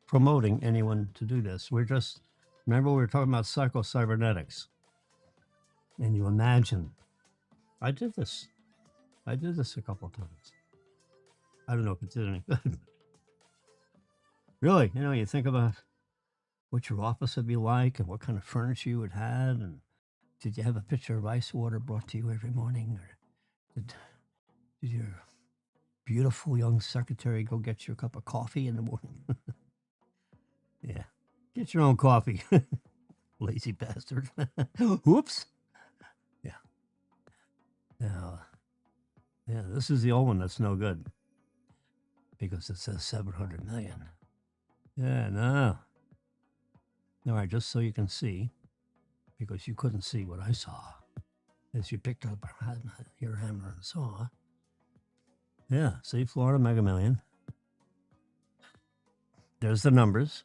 S1: promoting anyone to do this. We're just, remember we were talking about psycho-cybernetics. And you imagine, I did this. I did this a couple of times. I don't know if it did any good. Really, you think about what your office would be like and what kind of furniture you would have, and did you have a pitcher of ice water brought to you every morning, or did your beautiful young secretary go get you a cup of coffee in the morning? Yeah, get your own coffee, lazy bastard. Whoops. Yeah. Now, yeah, this is the old one that's no good because it says 700 million. Yeah, no. All right, just so you can see, because you couldn't see what I saw as you picked up your hammer and saw. Yeah, see, Florida Mega Million. There's the numbers,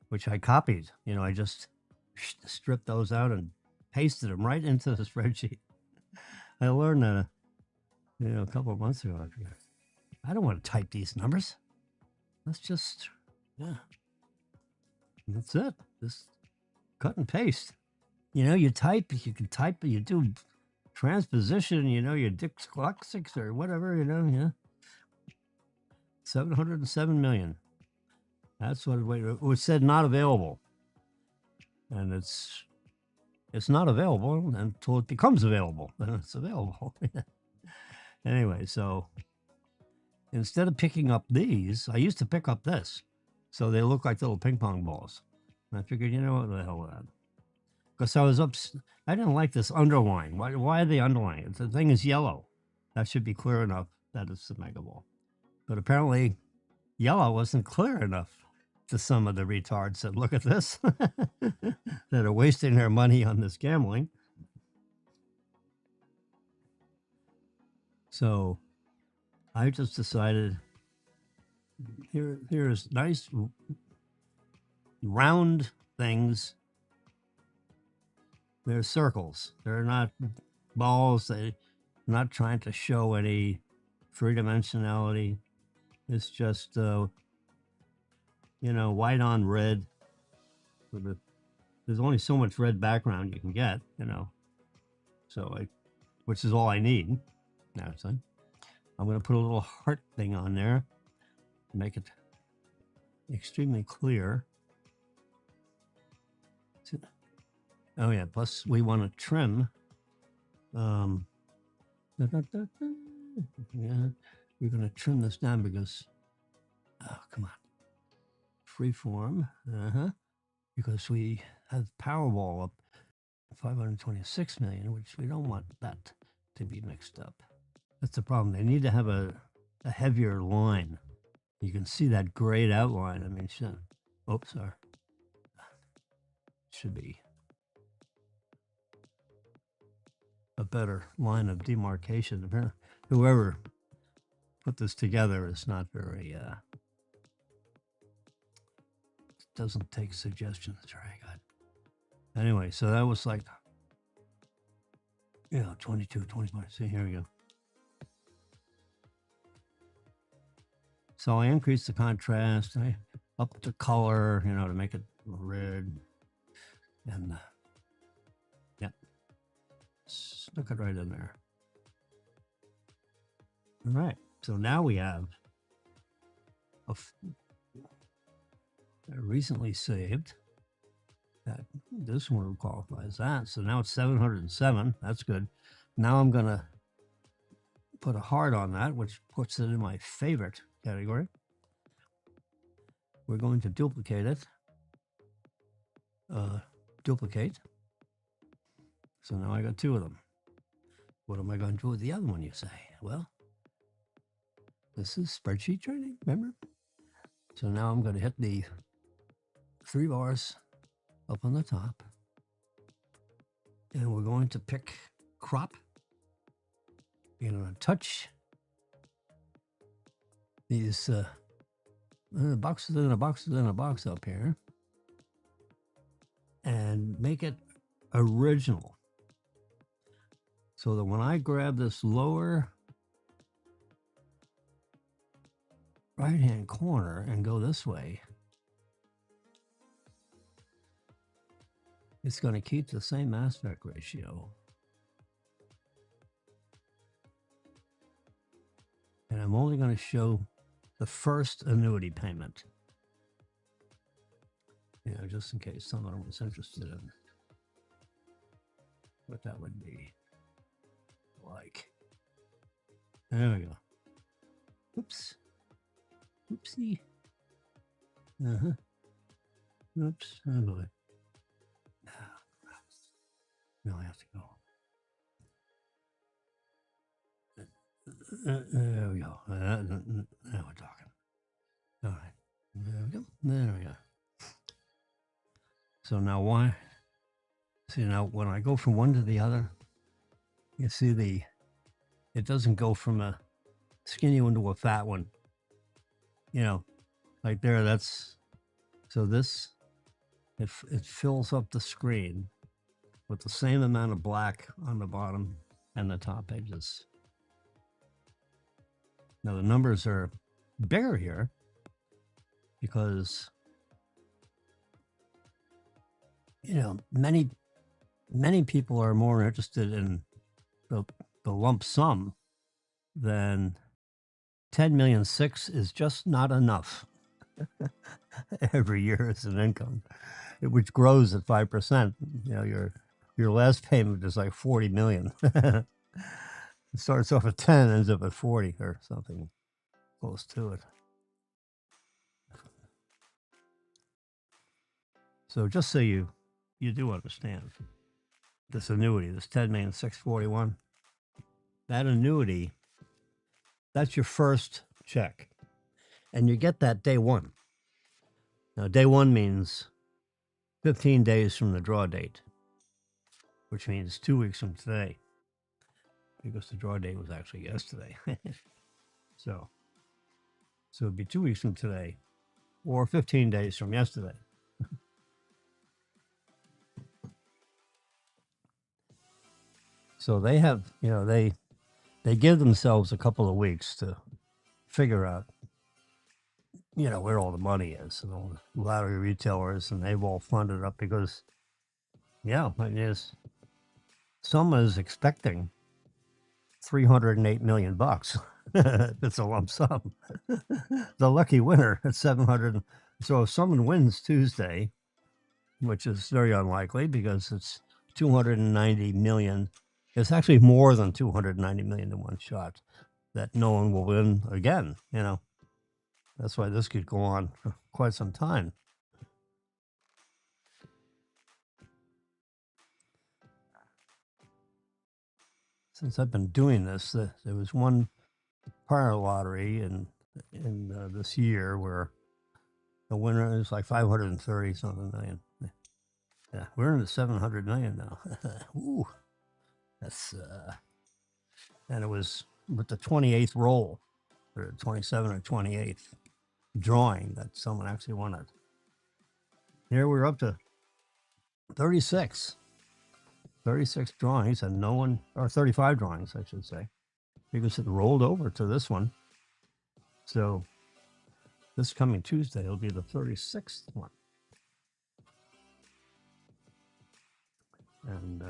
S1: which I copied. I just stripped those out and pasted them right into the spreadsheet. I learned that, a couple of months ago. I don't want to type these numbers. Let's just, yeah. That's it. Just cut and paste. You type, you can type, you do transposition, your dyslexics or whatever, yeah. 707 million. That's what it was said not available. And it's not available until it becomes available. Then it's available. Anyway, so instead of picking up these, I used to pick up this. So they look like little ping pong balls. And I figured, what the hell with that? Because I didn't like this underline. Why are they underlining? The thing is yellow. That should be clear enough that it's the mega ball. But apparently, yellow wasn't clear enough to some of the retards that look at this, that are wasting their money on this gambling. So I just decided here's nice round things. They're circles. They're not balls. They're not trying to show any three-dimensionality. It's just, white on red. There's only so much red background you can get, So which is all I need. Actually, I'm going to put a little heart thing on there, make it extremely clear. Oh yeah, plus we want to trim. Yeah, we're going to trim this down because, oh, come on. Freeform, because we have Powerball up 526 million, which we don't want that to be mixed up. That's the problem. They need to have a heavier line. You can see that grayed outline. I mean, oops, sorry. Should be a better line of demarcation. Whoever put this together is not very, doesn't take suggestions very good. Anyway, so that was like, 22, 25. See, here we go. So I increased the contrast. I upped the color, to make it red. And, yeah, stuck it right in there. All right. So now we have a recently saved. That this one qualifies that. So now it's 707. That's good. Now I'm going to put a heart on that, which puts it in my favorite category. We're going to duplicate it. Duplicate. So now I got two of them. What am I going to do with the other one, you say? Well, this is spreadsheet training, remember? So now I'm going to hit the 3 bars up on the top. And we're going to pick crop. You're going to touch these boxes in a boxes in a box up here and make it original. So that when I grab this lower right-hand corner and go this way, it's going to keep the same aspect ratio. And I'm only going to show the first annuity payment. You know, just in case someone was interested in what that would be like. There we go. Oops. Oopsie. Uh-huh. Oops. Oh boy. Now I have to go. There we go. Now we're talking. All right. There we go. There we go. So now why? See, now when I go from one to the other, you see it doesn't go from a skinny one to a fat one. You know, like there, so this, it fills up the screen with the same amount of black on the bottom and the top edges. Now the numbers are bigger here because, you know, many people are more interested in the lump sum than 10,000,006 is just not enough every year as an income, which grows at 5%. You know, your last payment is like 40 million. It starts off at 10, ends up at 40 or something close to it. So just so you do understand, this annuity, this 10,641,000, that annuity, that's your first check. And you get that day one. Now, day one means 15 days from the draw date, which means 2 weeks from today, because the draw date was actually yesterday. So it'd be 2 weeks from today, or 15 days from yesterday. So they have, you know, they give themselves a couple of weeks to figure out, you know, where all the money is, and all the lottery retailers, and they've all funded up because, yeah, it is. Someone is expecting $308 million. It's a lump sum. The lucky winner at 700. So if someone wins Tuesday, which is very unlikely because it's 290 million, it's actually more than 290 million in one shot, that no one will win again. You know, that's why this could go on for quite some time. Since I've been doing this, there was one prior lottery in this year where the winner is like 530 something million. Yeah, we're in the 700 million now. Ooh, that's and it was with the 28th roll, or 27 or 28th drawing that someone actually won it. Here we're up to 36 drawings, and no one, or 35 drawings, I should say, because it rolled over to this one. So this coming Tuesday will be the 36th one. And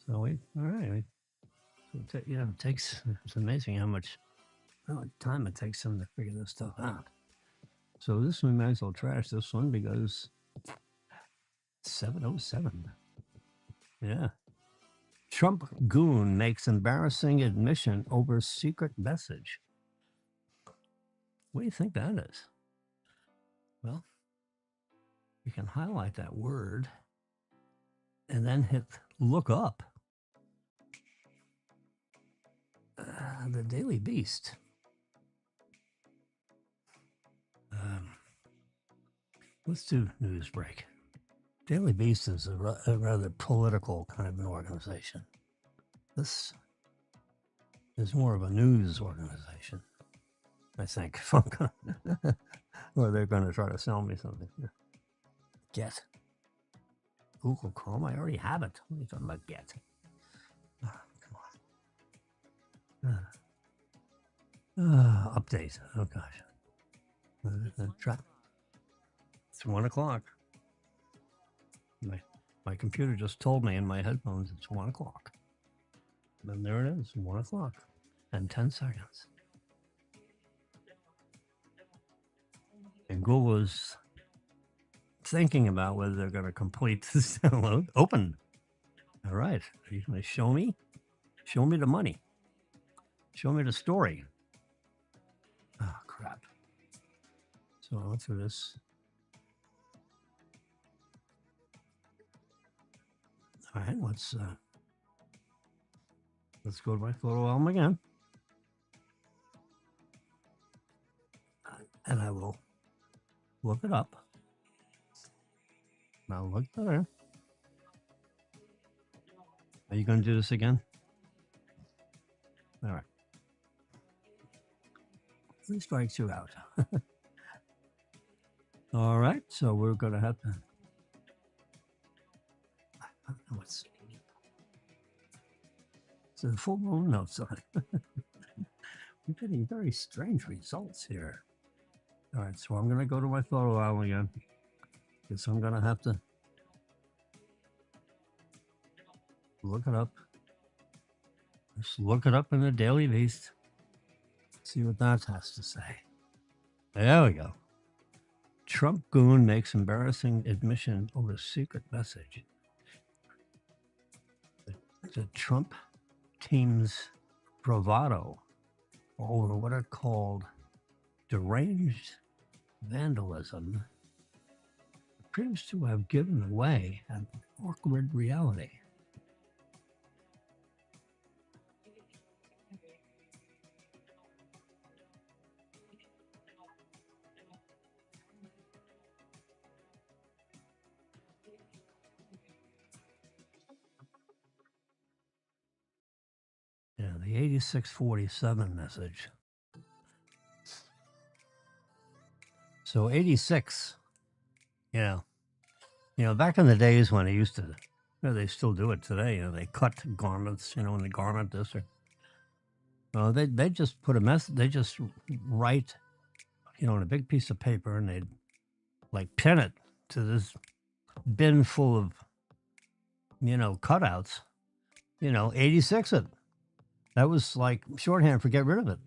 S1: so all right. So you know, it's amazing how much time it takes them to figure this stuff out. So this we might as well trash this one because 707. Yeah. Trump goon makes embarrassing admission over secret message. What do you think that is? Well, you can highlight that word and then hit look up. The Daily Beast. Let's do news break. Daily Beast is a rather political kind of an organization. This is more of a news organization, I think. If I'm gonna, or they're going to try to sell me something. Get Google Chrome. I already have it. What are you talking about? Get. Oh, come on. Update. Oh gosh. It's 1 o'clock. My computer just told me in my headphones it's 1 o'clock. And there it is, 1 o'clock and 10 seconds. And Google is thinking about whether they're going to complete this download. Open. All right. Are you going to show me? Show me the money. Show me the story. Oh, crap. So I went through this. All right, let's go to my photo album again. And I will look it up. Now look there. Are you going to do this again? All right. 3 strikes, you out. All right, so we're going to have to. I don't know what's. It's a full moon? No, sorry. We're getting very strange results here. All right, so I'm going to go to my photo album again. Guess I'm going to have to look it up. Just look it up in the Daily Beast. See what that has to say. There we go. Trump goon makes embarrassing admission over secret message. The Trump team's bravado over what are called deranged vandalism appears to have given away an awkward reality. Yeah, the 8647 message. So 86, you know, back in the days when they used to, they still do it today. They cut garments, in the garment district. Well, they just put a message. They just write, on a big piece of paper, and they'd like pin it to this bin full of, cutouts. 86 it. That was like shorthand for get rid of it.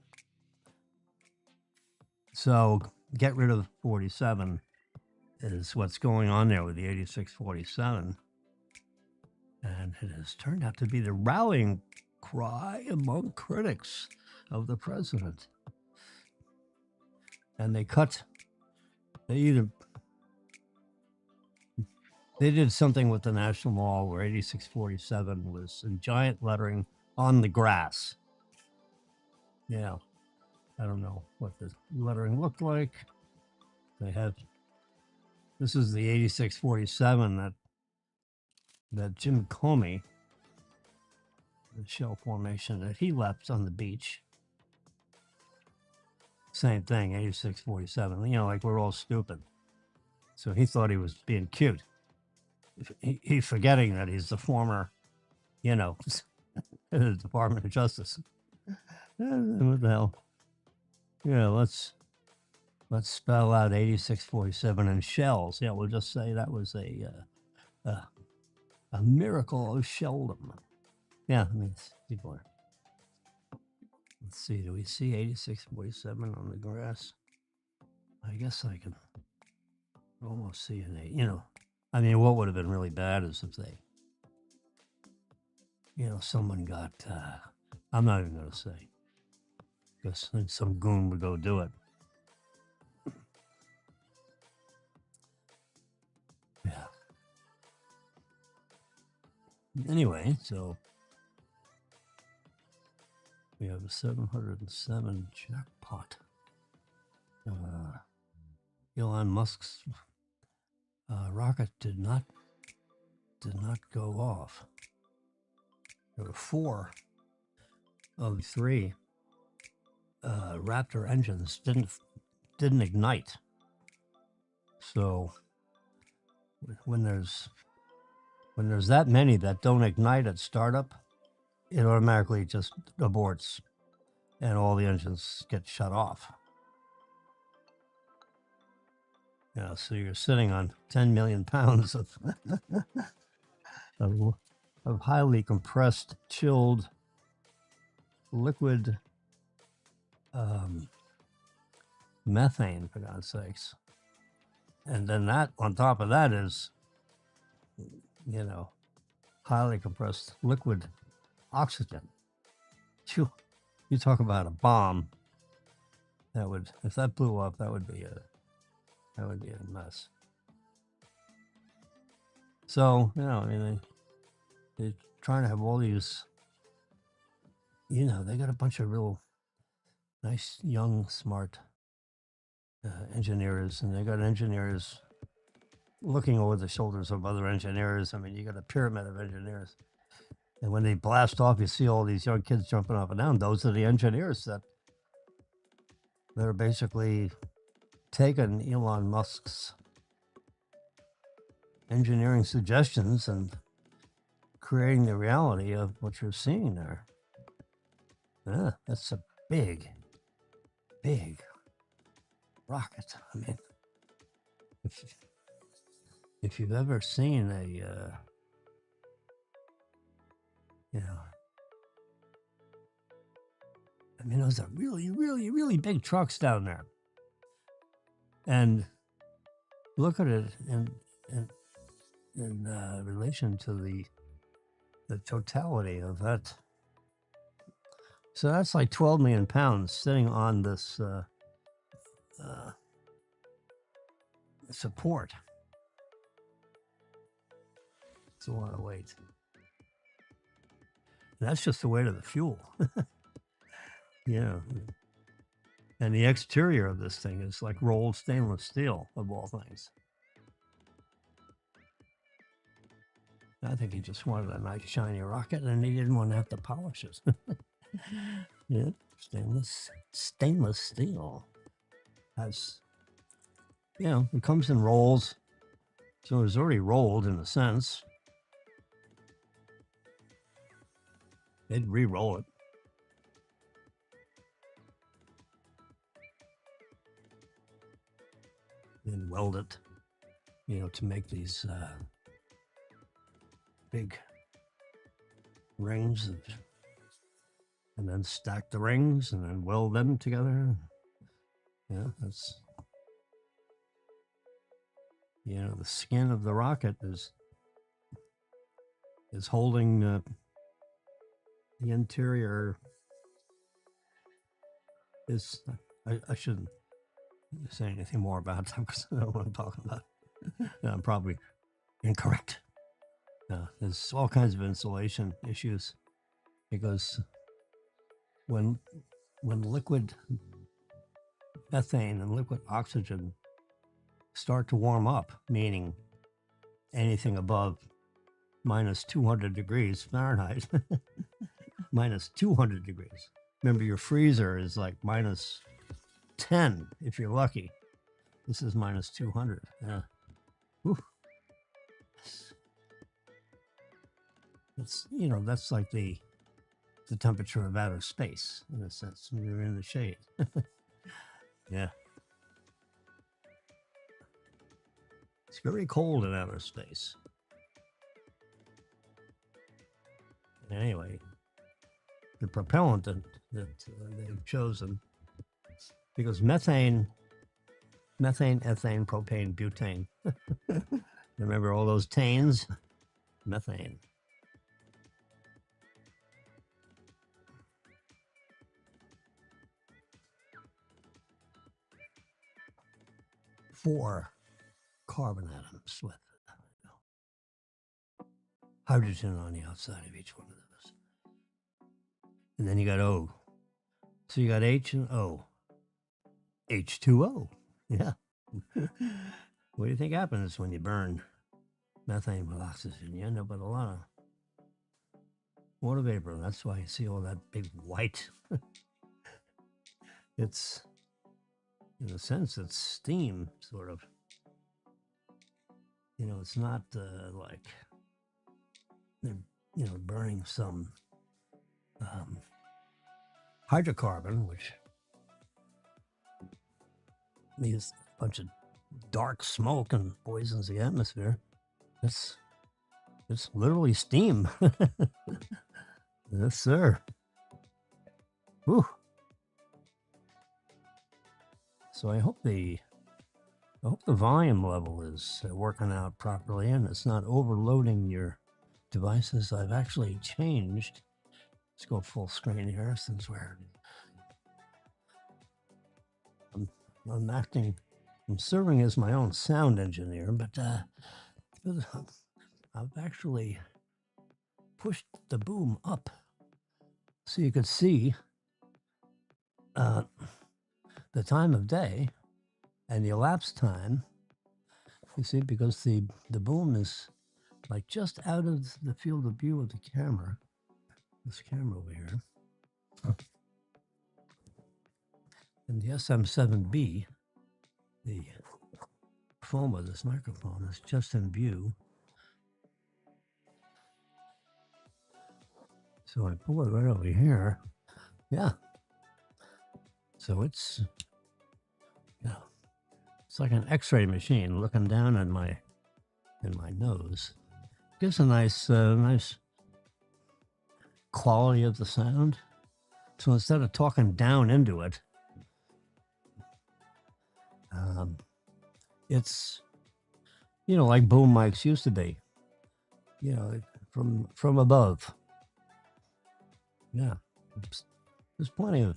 S1: So get rid of 47 is what's going on there with the 8647. And it has turned out to be the rallying cry among critics of the president. And they did something with the National Mall where 8647 was in giant lettering on the grass. Yeah. I don't know what the lettering looked like. This is the 8647 that Jim Comey, the shell formation that he left on the beach. Same thing, 8647. Like we're all stupid. So he thought he was being cute. He's forgetting that he's the former, the Department of Justice. What the hell? Yeah, let's spell out 8647 in shells. Yeah, we'll just say that was a miracle of shelldom. Yeah, people are. Let's see. Do we see 8647 on the grass? I guess I can almost see an 8. What would have been really bad is if they, someone got. I'm not even going to say. Because then some goon would go do it. Yeah. Anyway, so we have a 707 jackpot. Elon Musk's rocket did not did not go off. There were 4 of 3 Raptor engines didn't ignite. So when there's that many that don't ignite at startup, it automatically just aborts and all the engines get shut off. Yeah, so you're sitting on 10 million pounds of of highly compressed, chilled liquid methane, for God's sakes. And then that, on top of that, is, highly compressed liquid oxygen. You talk about a bomb. That would, if that blew up, that would be a mess. So, they're trying to have all these, they got a bunch of real nice, young, smart engineers, and they got engineers looking over the shoulders of other engineers. I mean, you got a pyramid of engineers. And when they blast off, you see all these young kids jumping up and down. Those are the engineers that are basically taking Elon Musk's engineering suggestions and creating the reality of what you're seeing there. Yeah, that's a big, big rocket. I mean, if you've ever seen those are really, really, really big trucks down there. And look at it in relation to the totality of that. So that's like 12 million pounds sitting on this support. It's a lot of weight. And that's just the weight of the fuel. Yeah. And the exterior of this thing is like rolled stainless steel, of all things. I think he just wanted a nice shiny rocket, and he didn't want to have to polish it. Yeah, stainless steel has, it comes in rolls, so it's already rolled in a sense. They'd re-roll it. And weld it, to make these big rings, and then stack the rings and then weld them together. Yeah, that's, the skin of the rocket is holding the interior. Is I shouldn't say anything more about that because I know what I'm talking about. I'm probably incorrect. There's all kinds of insulation issues because when liquid methane and liquid oxygen start to warm up, meaning anything above minus 200 degrees Fahrenheit, minus 200 degrees. Remember, your freezer is like minus 10 if you're lucky. This is minus 200. Yeah. Whew. It's, that's like the temperature of outer space, in a sense, when you're in the shade. Yeah. It's very cold in outer space. Anyway, the propellant that they've chosen, because methane, ethane, propane, butane. Remember all those tanes? Methane. Four carbon atoms with hydrogen on the outside of each one of those. And then you got O. So you got H and O. H2O. Yeah. What do you think happens when you burn methane with oxygen. You end up with a lot of water vapor. That's why you see all that big white. It's, in a sense, it's steam, sort of. It's not like they're, burning some hydrocarbon, which means a bunch of dark smoke and poisons the atmosphere. It's literally steam. Yes, sir. Whew. So I hope the volume level is working out properly and it's not overloading your devices. I've actually changed. Let's go full screen here since I'm serving as my own sound engineer, but I've actually pushed the boom up so you could see the time of day and the elapsed time. You see, because the boom is like just out of the field of view of the camera. This camera over here. And the SM7B, the foam of this microphone, is just in view. So I pull it right over here. Yeah. So it's like an X-ray machine looking down at my nose. Gives a nice quality of the sound. So instead of talking down into it, it's like boom mics used to be. From above. Yeah, there's plenty of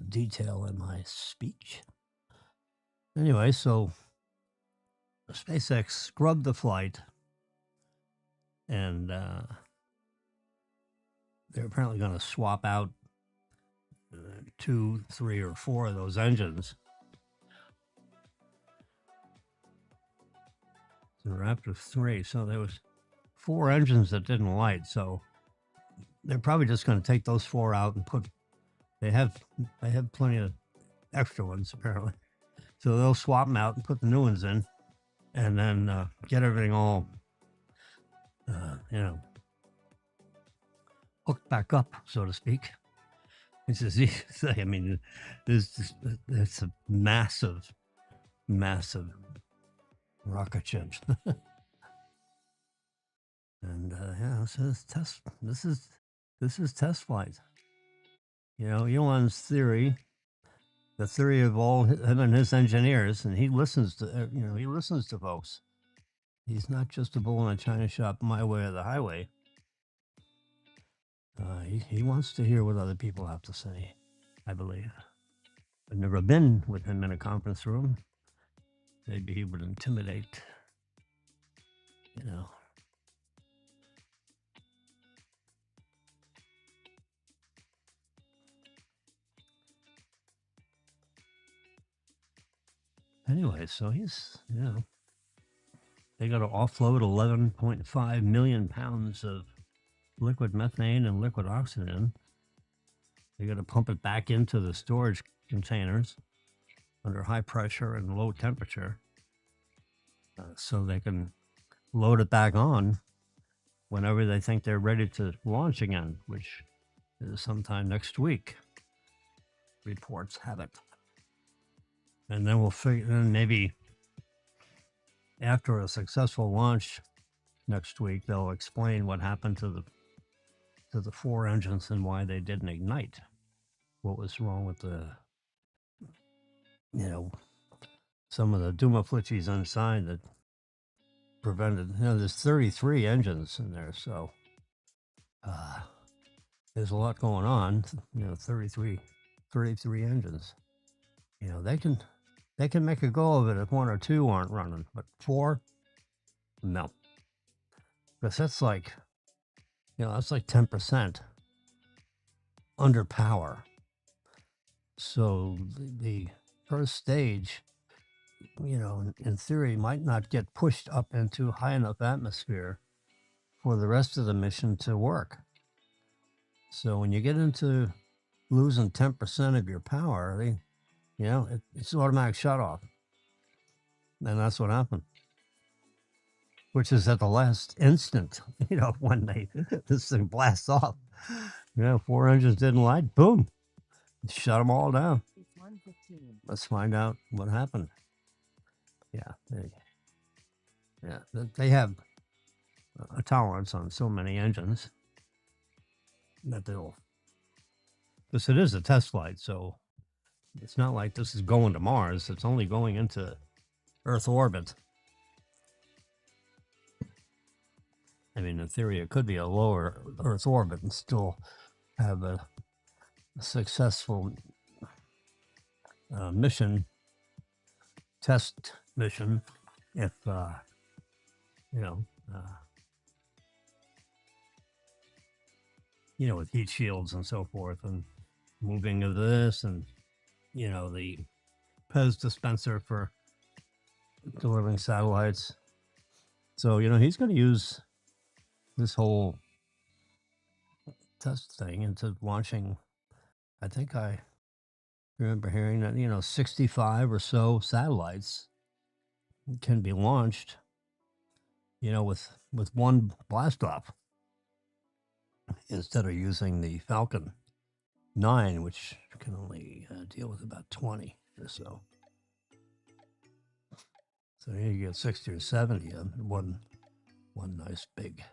S1: detail in my speech. Anyway, so SpaceX scrubbed the flight, and they're apparently going to swap out 2, 3, or 4 of those engines. So we're after 3. So there was 4 engines that didn't light. So they're probably just going to take those 4 out and put. They have plenty of extra ones apparently. So they'll swap them out and put the new ones in, and then get everything all, hooked back up, so to speak. It's as easy to say. I mean, it's a massive, massive rocket ship. And so this is test flight. Elon's theory. The theory of all him and his engineers, and he listens to folks. He's not just a bull in a china shop, my way or the highway. He wants to hear what other people have to say, I believe. I've never been with him in a conference room. Maybe he would intimidate, Anyway, so he's, they got to offload 11.5 million pounds of liquid methane and liquid oxygen. They got to pump it back into the storage containers under high pressure and low temperature so they can load it back on whenever they think they're ready to launch again, which is sometime next week. Reports have it. And then we'll figure, and maybe after a successful launch next week, they'll explain what happened to the 4 engines and why they didn't ignite. What was wrong with some of the Dumaflitches inside that prevented. There's 33 engines in there, so there's a lot going on. 33 engines. They can make a go of it if 1 or 2 aren't running, but 4, no. Because that's like 10% under power. So the first stage in theory, might not get pushed up into high enough atmosphere for the rest of the mission to work. So when you get into losing 10% of your power, it's automatic shut off. And that's what happened, which is at the last instant, when this thing blasts off. 4 engines didn't light, boom, shut them all down. Let's find out what happened. Yeah, they have a tolerance on so many engines that because it is a test flight, so it's not like this is going to Mars. It's only going into Earth orbit. I mean, in theory, it could be a lower Earth orbit and still have a successful test mission, if with heat shields and so forth, and moving of this, and the PEZ dispenser for delivering satellites. So he's going to use this whole test thing into launching. I think I remember hearing that 65 or so satellites can be launched with one blast off, instead of using the Falcon 9, which can only deal with about 20 or so. So here you get 60 or 70 of one nice big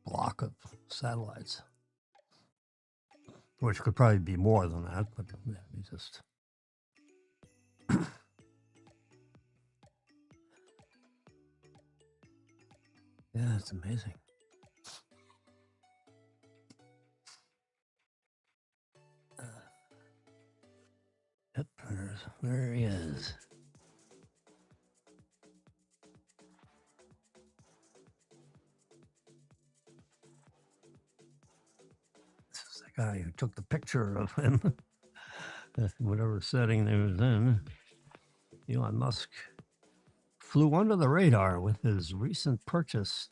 S1: block of satellites, which could probably be more than that, but we just yeah, it's amazing. Yep, there he is. This is the guy who took the picture of him, whatever setting they was in. Elon Musk flew under the radar with his recent purchase.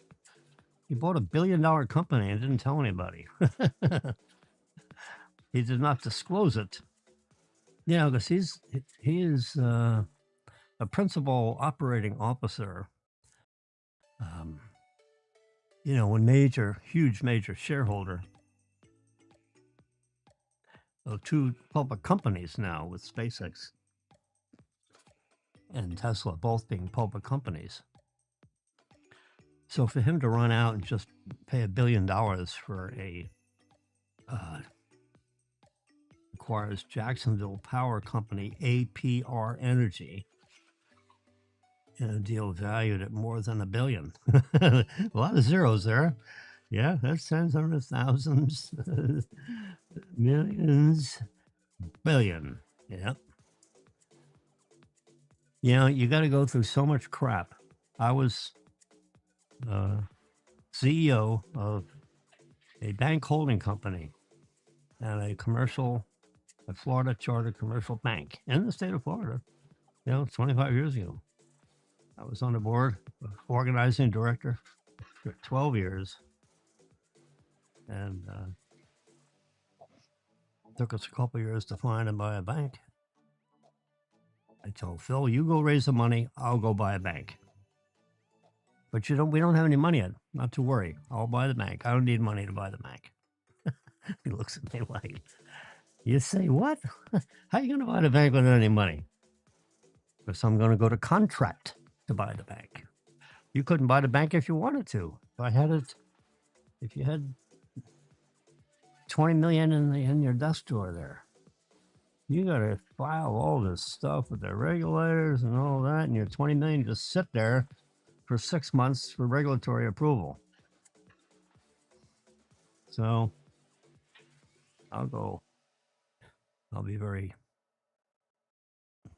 S1: He bought $1 billion company and didn't tell anybody. He did not disclose it. Because he is a principal operating officer. A huge major shareholder of two public companies now, with SpaceX and Tesla both being public companies. So for him to run out and just pay $1 billion for acquires Jacksonville Power Company, APR Energy, in a deal valued at more than $1 billion. A lot of zeros there. Yeah, that's tens, hundreds, thousands, millions, billion. Yep. You got to go through so much crap. I was CEO of a bank holding company and a Florida chartered commercial bank in the state of Florida, 25 years ago. I was on the board, organizing director for 12 years. And took us a couple of years to find and buy a bank. I told Phil, you go raise the money, I'll go buy a bank. But we don't have any money yet. Not to worry. I'll buy the bank. I don't need money to buy the bank. He looks at me like, you say what? How are you going to buy the bank without any money? Because I'm going to go to contract to buy the bank. You couldn't buy the bank if you wanted to. If you had 20 million in your desk drawer there, you got to file all this stuff with the regulators and all that, and your 20 million just sit there for 6 months for regulatory approval. So I'll be very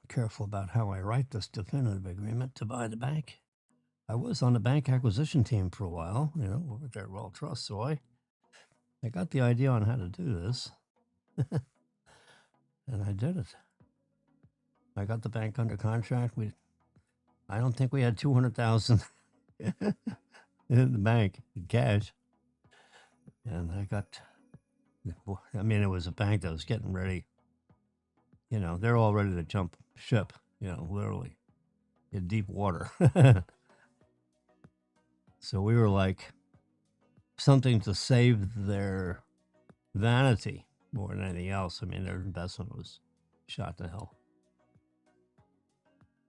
S1: careful about how I write this definitive agreement to buy the bank. I was on the bank acquisition team for a while, over there at Well Trust, so I got the idea on how to do this. And I did it. I got the bank under contract. I don't think we had 200,000 in the bank in cash, and I got. I mean, it was a bank that was getting ready. You know, they're all ready to jump ship. You know, literally in deep water. So we were like something to save their vanity more than anything else. I mean, their investment was shot to hell.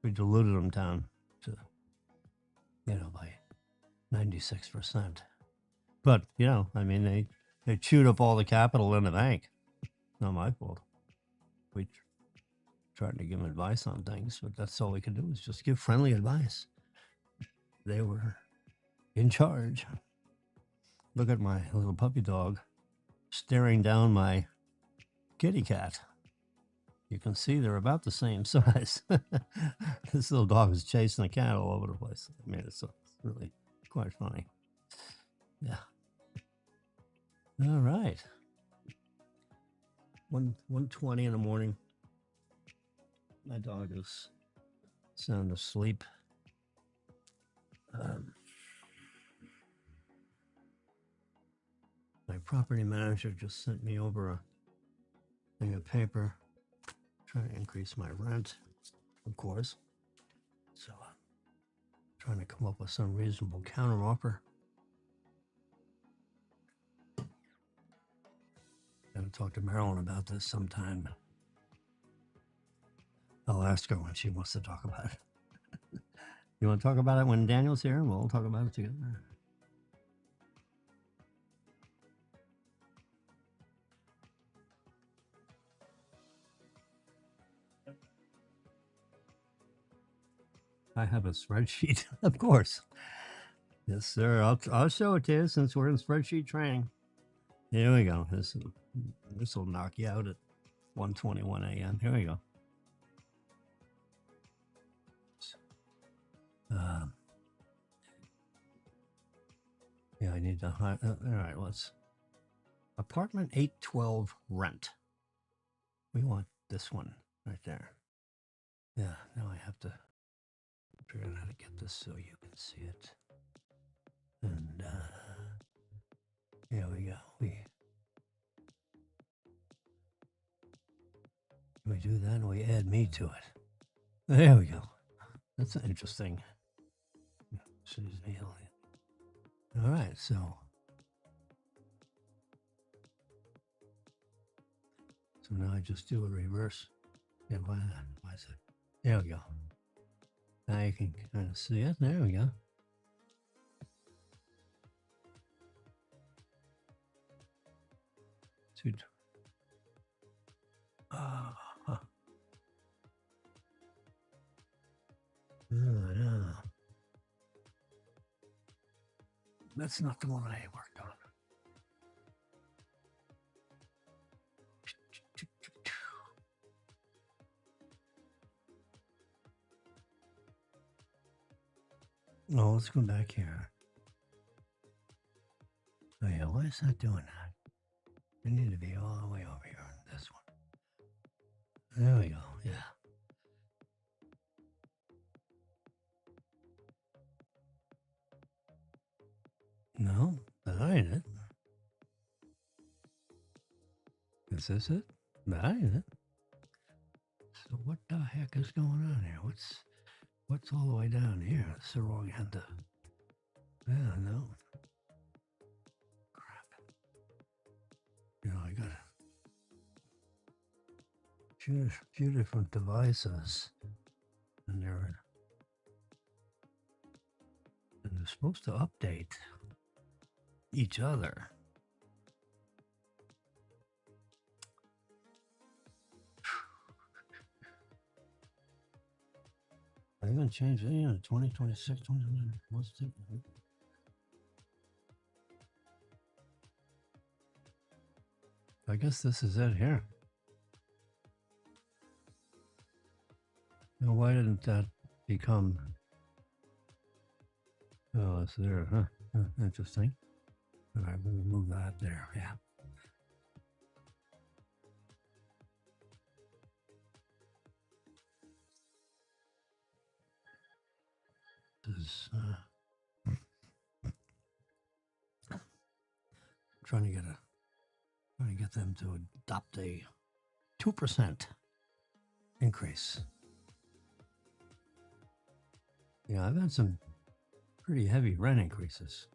S1: We diluted them down to, by 96%. But, I mean, they chewed up all the capital in the bank. Not my fault. We tried to give them advice on things, but that's all we could do is just give friendly advice. They were in charge. Look at my little puppy dog staring down my kitty cat. You can see they're about the same size. This little dog is chasing the cat all over the place. I mean, it's really quite funny. Yeah. All right. 1:20 in the morning. My dog is sound asleep. My property manager just sent me over a thing of paper trying to increase my rent, of course. So trying to come up with some reasonable counteroffer. Gotta talk to Marilyn about this sometime. I'll ask her when she wants to talk about it. You want to talk about it when Daniel's here? We'll talk about it together. I have a spreadsheet, of course. Yes, sir. I'll show it to you since we're in spreadsheet training. Here we go. This will knock you out at 1:21 a.m. Here we go. Yeah, I need to. All right, let's. Apartment 812 rent. We want this one right there. Yeah, now I have to figure out how to get this so you can see it. And here we go. We do that and we add me to it. There we go. That's interesting. All right, so now I just do a reverse. Yeah, why is it? There we go. Now you can kind of see it. There we go. No. That's not the one I worked on. No, let's go back here. Oh yeah, why is that doing that? We need to be all the way over here on this one. There we go, yeah. No, that ain't it. Is this it? That ain't it. So what the heck is going on here? What's all the way down here? It's the wrong end of. Yeah, no. Crap. I got a few different devices, and they're supposed to update each other. Are they going to change it? 2026, 2029. What's it? I guess this is it here. Now, why didn't that become... Oh, it's there, huh? Interesting. All right, we'll move that there, yeah. is trying to get them to adopt a 2% increase. Yeah, I've had some pretty heavy rent increases.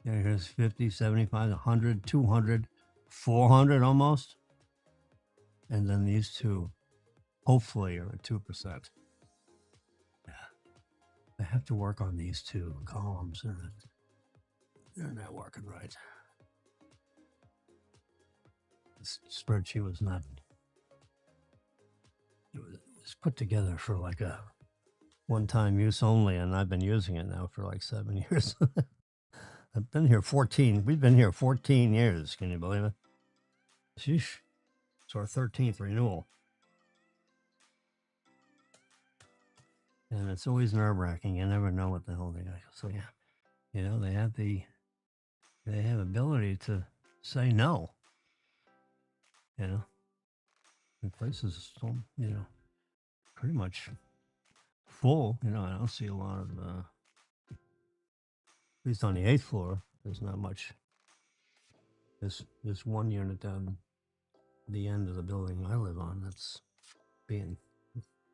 S1: Yeah, here's 50, 75, 100, 200, 400 almost. And then these two, hopefully, are at 2%. Yeah. I have to work on these two columns. They're not working right. This spreadsheet was not, it was put together for like a one-time use only, and I've been using it now for like 7 years. I've been here 14. We've been here 14 years. Can you believe it? Sheesh. It's our 13th renewal. And it's always nerve-wracking. You never know what the hell they got. So yeah, you know, they have ability to say no. You know, the place is still, you know, pretty much full. You know, I don't see a lot of, at least on the 8th floor, there's not much. There's one unit down the end of the building I live on that's being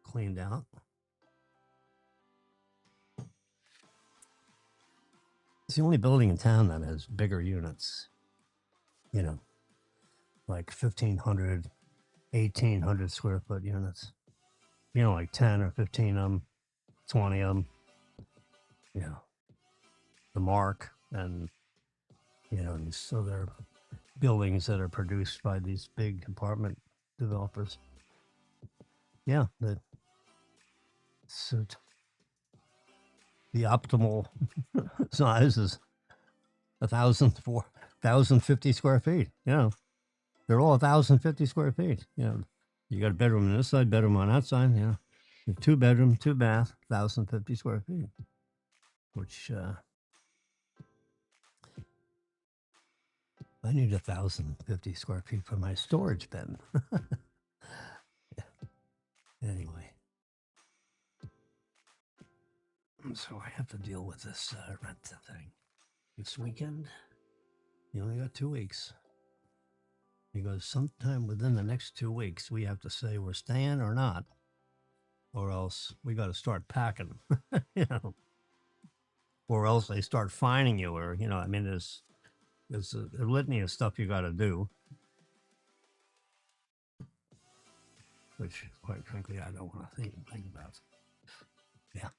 S1: cleaned out. It's the only building in town that has bigger units, you know, like 1,500, 1,800 square foot units. You know, like 10 or 15 of them, 20 of them, you know, the Mark, and, you know, these other buildings that are produced by these big apartment developers. Yeah, suit. The optimal size is 1,050 square feet. You know, they're all 1,050 square feet. You know, you got a bedroom on this side, bedroom on that side. You know, you have 2 bedroom, 2 bath, 1,050 square feet. Which I need 1,050 square feet for my storage bin. Yeah. Anyway, so I have to deal with this rent thing this weekend. You only got 2 weeks. Because sometime within the next 2 weeks, we have to say we're staying or not, or else we got to start packing, you know, or else they start fining you, or, you know, I mean, there's a litany of stuff you got to do, which, quite frankly, I don't want to think about. Yeah.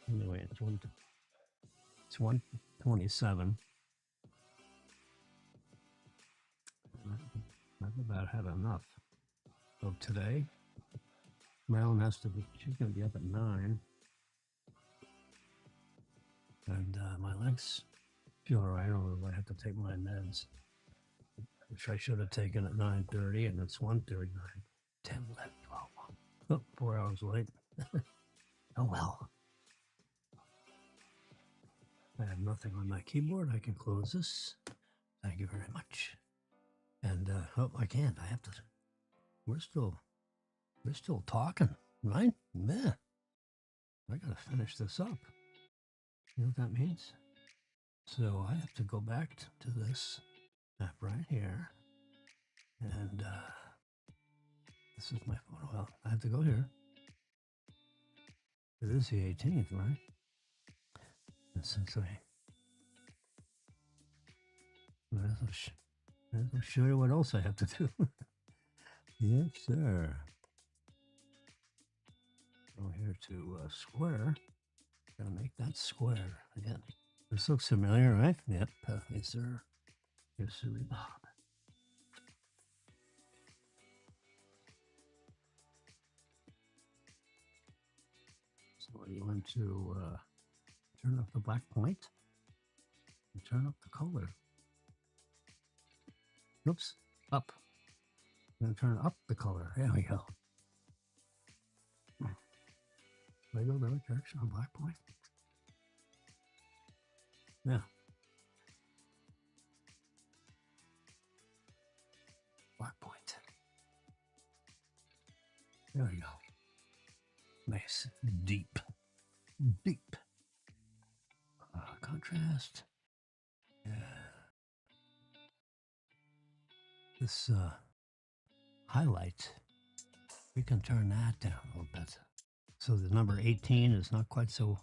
S1: Anyway, it's 127. I've about had enough. So today, Marilyn she's going to be up at 9. And my legs feel all right, although I have to take my meds, which I should have taken at 9:30, and it's 1:39. 10, 11, 12. Oh, 4 hours late. Oh, well. I have nothing on my keyboard. I can close this. Thank you very much. And, I can't. I have to. We're still talking, right? Yeah. I got to finish this up. You know what that means? So I have to go back to this map right here. And this is my photo. Well, I have to go here. It is the 18th, right? And since I'll show you what else I have to do. Yes, sir. Go here to square. Gotta make that square again. This looks familiar, right? Yep. Yes, sir. Yes, sir. Bob. So you want to turn up the black point and turn up the color. Oops, up. I'm going to turn up the color. There we go. Did I go the right direction on black point? Yeah. Black point. There we go. Nice, deep, deep contrast. Yeah. This highlight, we can turn that down a little bit. So the number 18 is not quite so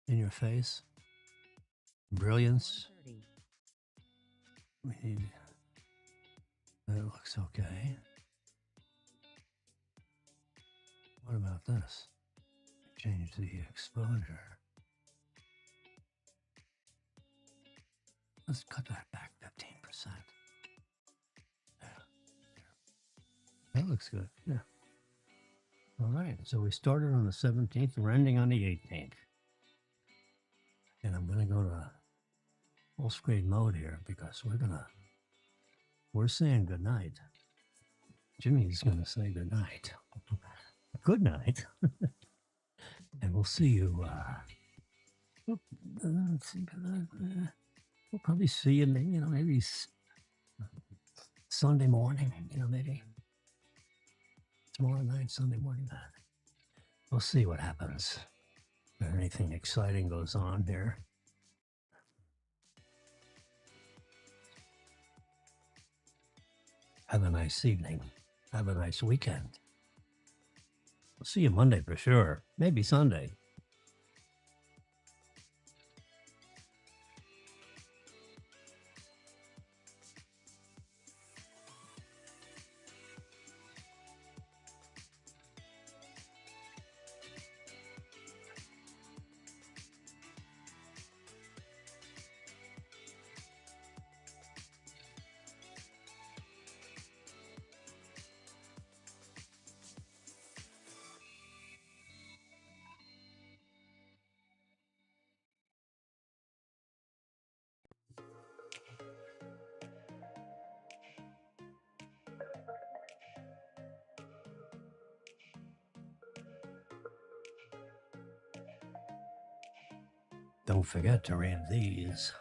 S1: in your face. Brilliance. We need, that looks okay. What about this? Change the exposure. Let's cut that back 15%. Yeah. That looks good. Yeah. All right. So we started on the 17th. We're ending on the 18th. And I'm going to go to full screen mode here because we're saying good night. Jimmy's going to say good night. Good night. And we'll see you. We'll probably see you, maybe Sunday morning, maybe tomorrow night, Sunday morning. We'll see what happens. If anything exciting goes on here. Have a nice evening. Have a nice weekend. We'll see you Monday for sure. Maybe Sunday. Don't forget to read these.